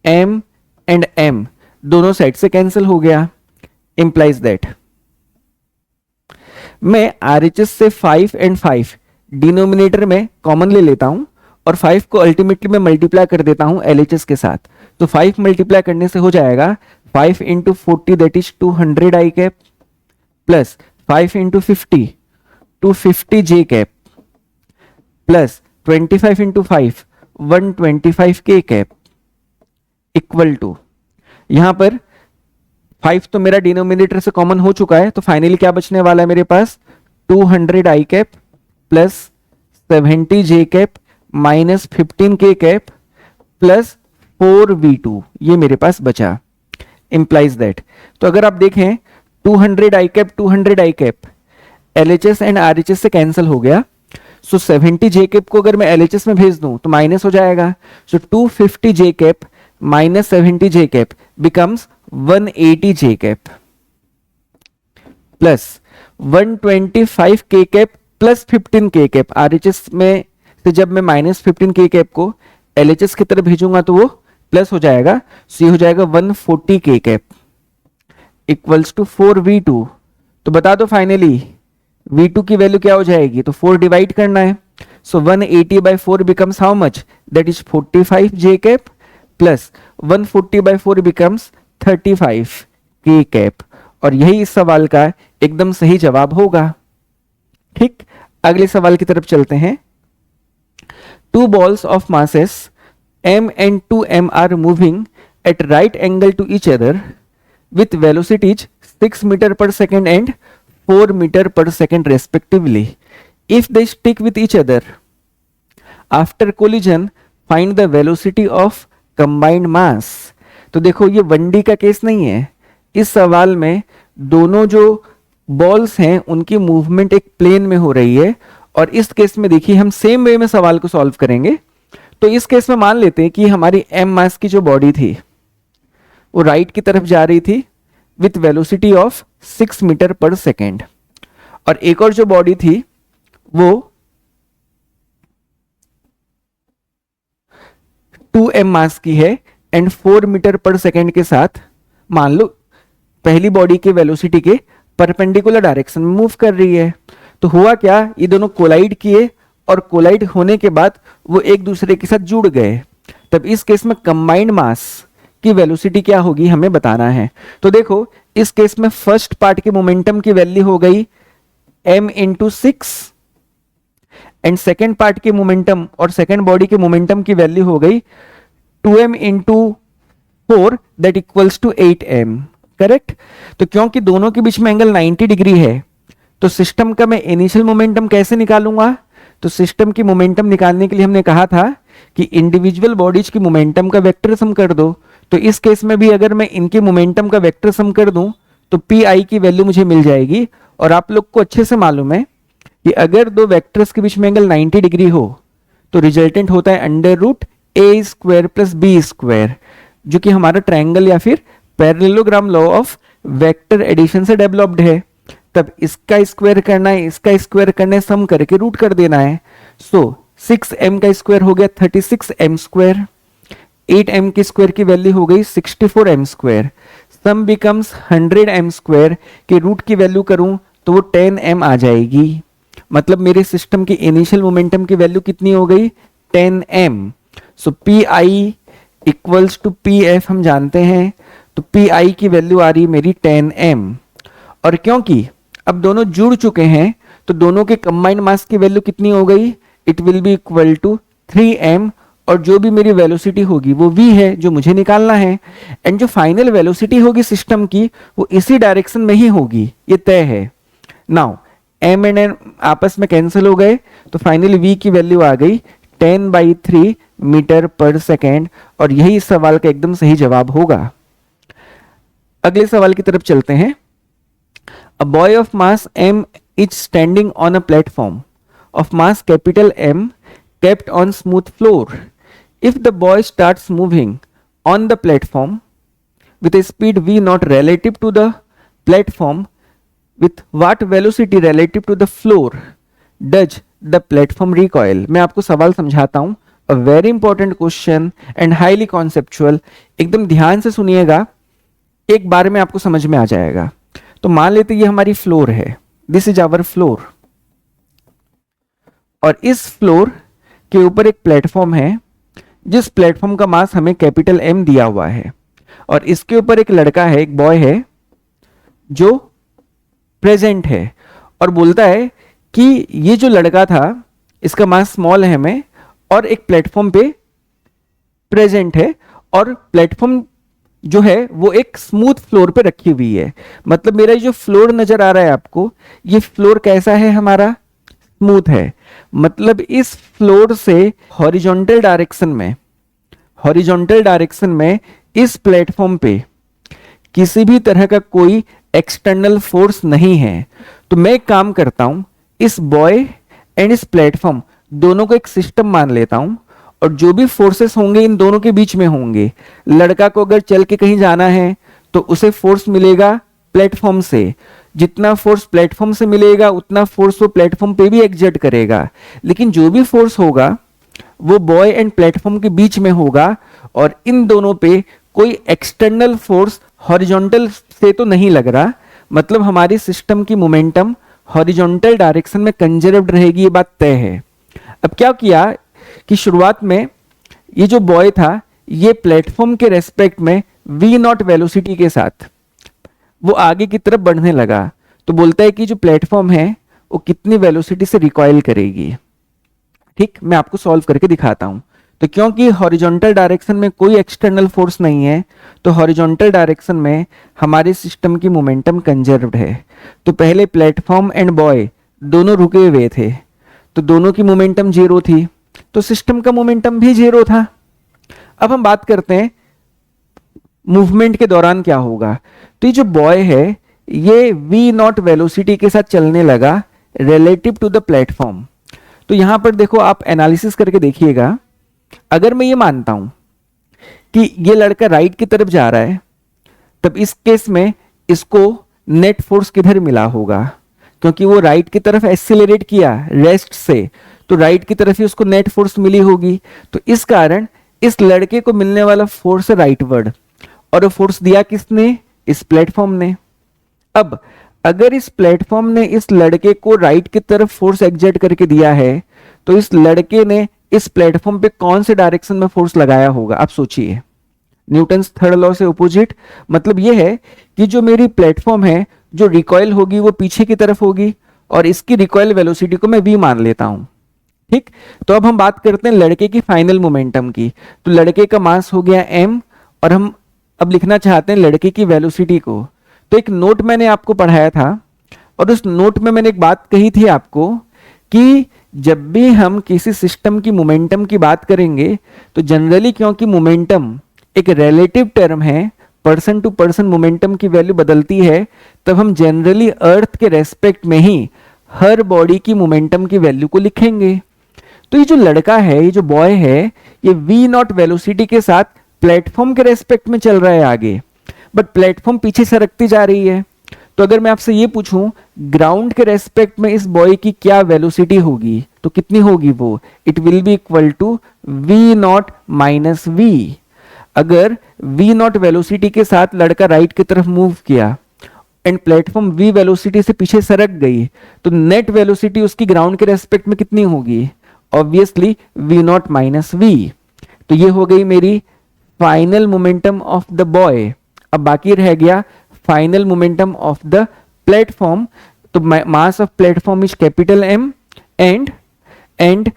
m एंड m दोनों साइड से कैंसिल हो गया। इंप्लाइज दैट मैं RHS से 5 एंड 5 डिनोमिनेटर में कॉमन ले लेता हूं और 5 को अल्टीमेटली मैं मल्टीप्लाई कर देता हूं LHS के साथ। तो 5 मल्टीप्लाई करने से हो जाएगा 5 into 40 that is 200 i cap plus 5 into 50 250 j cap plus 25 into 5 125 k cap equal to, यहां पर 5 तो मेरा डिनोमिनेटर से कॉमन हो चुका है तो फाइनली क्या बचने वाला है मेरे पास 200 i cap plus 70 j cap minus 15 k cap plus 4v2 ये मेरे पास बचा। इंप्लाइज दैट, तो अगर आप देखें 200 i cap LHS and RHS से कैंसिल हो गया। सो 70 j कैप को अगर मैं LHS में भेज दूं तो माइनस हो जाएगा। सो 250 j cap minus 70 j cap becomes 180 j cap plus 125 k cap plus 15 k cap. RHS में से जब मैं माइनस 15 k कैप को LHS की तरफ भेजूंगा तो वो प्लस हो जाएगा। सो ये हो जाएगा 140 k cap equals to 4v2। तो बता दो फाइनली v2 की वैल्यू क्या हो जाएगी, तो 4 डिवाइड करना है। सो 180 by 4 becomes how much, that is 45 j cap plus 140/4 becomes 35 के कैप, और यही इस सवाल का एकदम सही जवाब होगा। ठीक, अगले सवाल की तरफ चलते हैं। Two balls of masses m and 2m are moving at right angle to each other with velocities 6 meter per second and 4 meter per second respectively. If they stick with each other after collision, find the velocity of combined mass. तो देखो ये 1D का केस नहीं है। इस सवाल में दोनों जो बॉल्स हैं उनकी मूवमेंट एक प्लेन में हो रही है, और इस केस में देखिए हम सेम वे में सवाल को सॉल्व करेंगे। तो इस केस में मान लेते हैं कि हमारी m मास की जो बॉडी थी वो राइट की तरफ जा रही थी with velocity of 6 metre per second, और एक और जो बॉडी थी वो 2m मास की है एंड 4 मीटर पर सेकेंड के साथ मान लो पहली बॉडी के वेलोसिटी के परपेंडिकुलर डायरेक्शन में मूव कर रही है। तो हुआ क्या, ये दोनों कोलाइड किए, और कोलाइड होने के बाद वो एक दूसरे के साथ जुड़ गए। तब इस केस में कंबाइंड मास की वेलोसिटी क्या होगी हमें बताना है। तो देखो इस केस में फर्स्ट पार्ट के मोमेंटम की वैल्यू हो गई m into 6, and second part के मोमेंटम और सेकेंड बॉडी के मोमेंटम की वैल्यू हो गई 2m into 4 that equals to 8m। Correct. तो क्योंकि दोनों के बीच में एंगल 90 डिग्री है, तो सिस्टम का मैं इनिशियल मोमेंटम कैसे निकालूंगा। तो सिस्टम की मोमेंटम निकालने के लिए हमने कहा था कि इंडिविजुअल बॉडीज की मोमेंटम का वेक्टर सम कर दो। तो इस केस में भी अगर मैं इनके मोमेंटम का वेक्टर सम कर दूं तो पी आई की वैल्यू मुझे मिल जाएगी। और आप लोग को अच्छे से मालूम है कि अगर दो वेक्टर्स के बीच में एंगल 90 डिग्री हो तो रिजल्टेंट होता है √a² प्लस b², जो कि हमारा ट्रायंगल या फिर parallelogram law of vector addition से डेवलप्ड है। तब इसका स्क्वायर करना है, इसका स्क्वायर करना है, सम करके रूट कर देना है। सो 6m का स्क्वायर हो गया 36m², 8m की स्क्वायर की वैल्यू हो गई 64m², सम बिकम्स 100m²। के रूट की वैल्यू करूं तो वो 10m आ जाएगी। मतलब मेरे सिस्टम की इनिशियल मोमेंटम की वैल्यू कितनी हो गई 10m। सो P I equals to P F हम जानते हैं, तो पी आई की वैल्यू आ रही मेरी 10m। और क्योंकि अब दोनों जुड़ चुके हैं तो दोनों के कंबाइंड मास की वैल्यू कितनी हो गई, it will be equal to 3m, और जो भी मेरी वेलोसिटी होगी वो v है जो मुझे निकालना है। एंड जो फाइनल वेलोसिटी होगी सिस्टम की वो इसी डायरेक्शन में ही होगी, ये तय है। नाउ m एंड n आपस में कैंसिल हो गए, तो फाइनली v की वैल्यू आ गई 10/3 मीटर पर सेकेंड, और यही इस सवाल का एकदम सही जवाब होगा। अगले सवाल की तरफ चलते हैं। A boy of mass m is standing on a platform of mass capital M kept on smooth floor. If the boy starts moving on the platform with a speed v not relative to the platform, with what velocity relative to the floor does the platform recoil? मैं आपको सवाल समझाता हूं। A very important question and highly conceptual. एकदम ध्यान से सुनिएगा, एक बार में आपको समझ में आ जाएगा। तो मान लेते ये हमारी फ्लोर है, दिस इज आवर फ्लोर, और इस फ्लोर के ऊपर एक प्लेटफॉर्म है जिस प्लेटफॉर्म का मास हमें कैपिटल M दिया हुआ है, और इसके ऊपर एक लड़का है, एक बॉय है जो प्रेजेंट है, और बोलता है कि ये जो लड़का था इसका मास स्मॉल है हमें, और एक प्लेटफॉर्म पे प्रेजेंट है, और प्लेटफॉर्म जो है वो एक स्मूथ फ्लोर पे रखी हुई है। मतलब मेरा जो फ्लोर नजर आ रहा है आपको, ये फ्लोर कैसा है हमारा, स्मूथ है। मतलब इस फ्लोर से हॉरिजॉन्टल डायरेक्शन में इस प्लेटफॉर्म पे किसी भी तरह का कोई एक्सटर्नल फोर्स नहीं है। तो मैं एक काम करता हूं, इस बॉय एंड इस प्लेटफॉर्म दोनों को एक सिस्टम मान लेता हूं, और जो भी फोर्सेस होंगे इन दोनों के बीच में होंगे। लड़का को अगर चल के कहीं जाना है तो उसे फोर्स मिलेगा प्लेटफॉर्म से, जितना फोर्स प्लेटफॉर्म से मिलेगा उतना फोर्स वो प्लेटफॉर्म पे भी एग्जर्ट करेगा। लेकिन जो भी फोर्स होगा वो बॉय एंड प्लेटफॉर्म के बीच में होगा, और इन दोनों पे कोई एक्सटर्नल फोर्स हॉरिजॉन्टल से तो नहीं लग रहा। मतलब हमारी सिस्टम की मोमेंटम हॉरिजॉन्टल डायरेक्शन में कंजर्व्ड रहेगी, ये बात तय है। अब क्या किया कि शुरुआत में ये जो बॉय था ये प्लेटफॉर्म के रेस्पेक्ट में v नॉट वेलोसिटी के साथ वो आगे की तरफ बढ़ने लगा, तो बोलता है कि जो प्लेटफॉर्म है वो कितनी वेलोसिटी से रिकॉइल करेगी। ठीक, मैं आपको सॉल्व करके दिखाता हूं। तो क्योंकि हॉरिजॉन्टल डायरेक्शन में कोई एक्सटर्नल फोर्स नहीं है, तो हॉरिजॉन्टल डायरेक्शन में हमारे सिस्टम की मोमेंटम कंजर्व्ड है। तो पहले प्लेटफॉर्म एंड बॉय दोनों रुके हुए थे, तो दोनों की मोमेंटम जीरो थी, तो सिस्टम का मोमेंटम भी जीरो था। अब हम बात करते हैं मूवमेंट के दौरान क्या होगा। तो ये जो बॉय है ये v नॉट वेलोसिटी के साथ चलने लगा रिलेटिव टू द प्लेटफॉर्म। तो यहां पर देखो, आप एनालिसिस करके देखिएगा, अगर मैं ये मानता हूं कि ये लड़का राइट की तरफ जा रहा है, तब इस केस में इसको नेट फोर्स किधर मिला होगा, क्योंकि वो राइट की तरफ एक्सीलरेट किया रेस्ट से, तो राइट की तरफ ही उसको नेट फोर्स मिली होगी। तो इस कारण इस लड़के को मिलने वाला फोर्स है राइटवर्ड, और वो फोर्स दिया किसने, इस प्लेटफॉर्म ने। अब अगर इस प्लेटफॉर्म ने इस लड़के को राइट की तरफ फोर्स एग्जर्ट करके दिया है, तो इस लड़के ने इस प्लेटफॉर्म पे कौन से डायरेक्शन में फोर्स लगाया होगा, आप सोचिए। न्यूटन्स थर्ड लॉ से अपोजिट, मतलब यह है कि जो मेरी प्लेटफॉर्म है जो रिकॉइल होगी वो पीछे की तरफ होगी, और इसकी रिकॉइल वेलोसिटी को मैं v मान लेता हूं। ठीक, तो अब हम बात करते हैं लड़के की फाइनल मोमेंटम की। तो लड़के का मास हो गया m, और हम अब लिखना चाहते हैं लड़के की वेलोसिटी को। तो एक नोट मैंने आपको पढ़ाया था, और उस नोट में मैंने एक बात कही थी आपको कि जब भी हम किसी सिस्टम की मोमेंटम की बात करेंगे, तो जनरली क्योंकि मोमेंटम एक रिलेटिव टर्म है, पर्सन टू पर्सन मोमेंटम की वैल्यू बदलती है, तब हम जनरली अर्थ के रेस्पेक्ट में ही हर बॉडी की मोमेंटम की वैल्यू को लिखेंगे। तो ये जो लड़का है, ये जो बॉय है, ये v नॉट वेलोसिटी के साथ प्लेटफॉर्म के रेस्पेक्ट में चल रहा है आगे, बट प्लेटफॉर्म पीछे सरकती जा रही है। तो अगर मैं आपसे ये पूछूं ग्राउंड के रेस्पेक्ट में इस बॉय की क्या वेलोसिटी होगी, तो कितनी होगी वो, it will be equal to v not minus v। अगर v नॉट वेलोसिटी के साथ लड़का राइट की तरफ मूव किया एंड प्लेटफॉर्म v वेलोसिटी से पीछे सरक गई, तो नेट वेलोसिटी उसकी ग्राउंड के रेस्पेक्ट में कितनी होगी, obviously v not minus v। तो ये हो गई मेरी final momentum of the boy. अब बाकी रह गया final momentum of the platform. तो mass of platform is capital M and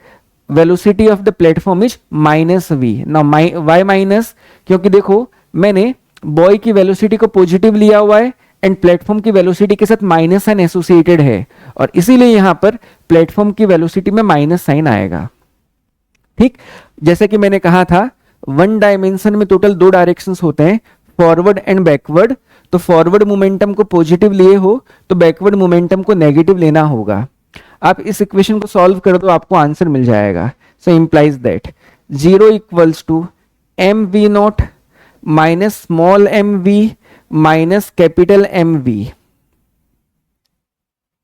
velocity of the platform is minus v। ना वाई माइनस, क्योंकि देखो मैंने बॉय की वेलोसिटी को पॉजिटिव लिया हुआ है एंड प्लेटफॉर्म की वेलोसिटी के साथ माइनस साइन एसोसिएटेड है, और इसीलिए यहां पर प्लेटफॉर्म की वेलोसिटी में माइनस साइन आएगा। ठीक, जैसे कि मैंने कहा था वन डायमेंशन में टोटल दो डायरेक्शंस होते हैं, फॉरवर्ड एंड बैकवर्ड। तो फॉरवर्ड मोमेंटम को पॉजिटिव लिए हो तो बैकवर्ड मोमेंटम को नेगेटिव लेना होगा। आप इस इक्वेशन को सॉल्व कर दो, आपको आंसर मिल जाएगा। So implies that 0 equals to M V naught minus small M V minus capital M V.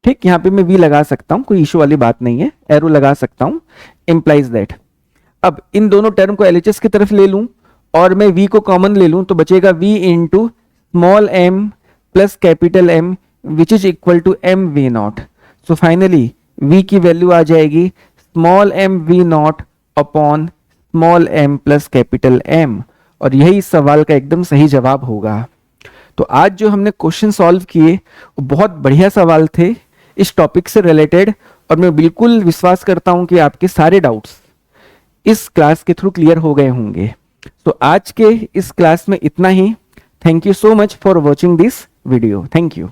ठीक, यहां पे मैं v लगा सकता हूं, कोई इशू वाली बात नहीं है, एरो लगा सकता हूं। इंप्लाइज दैट अब इन दोनों टर्म को LHS की तरफ ले लूं और मैं v को कॉमन ले लूं, तो बचेगा v into small m plus capital M which is equal to M V not. So finally v की वैल्यू आ जाएगी small m V not upon small m plus capital M, और यही इस सवाल का एकदम सही जवाब होगा। तो आज जो हमने क्वेश्चन सॉल्व किए वो बहुत बढ़िया सवाल थे इस टॉपिक से रिलेटेड, और मैं बिल्कुल विश्वास करता हूं कि आपके सारे डाउट्स इस क्लास के थ्रू क्लियर हो गए होंगे। तो आज के इस क्लास में इतना ही। Thank you so much for watching this video. Thank you.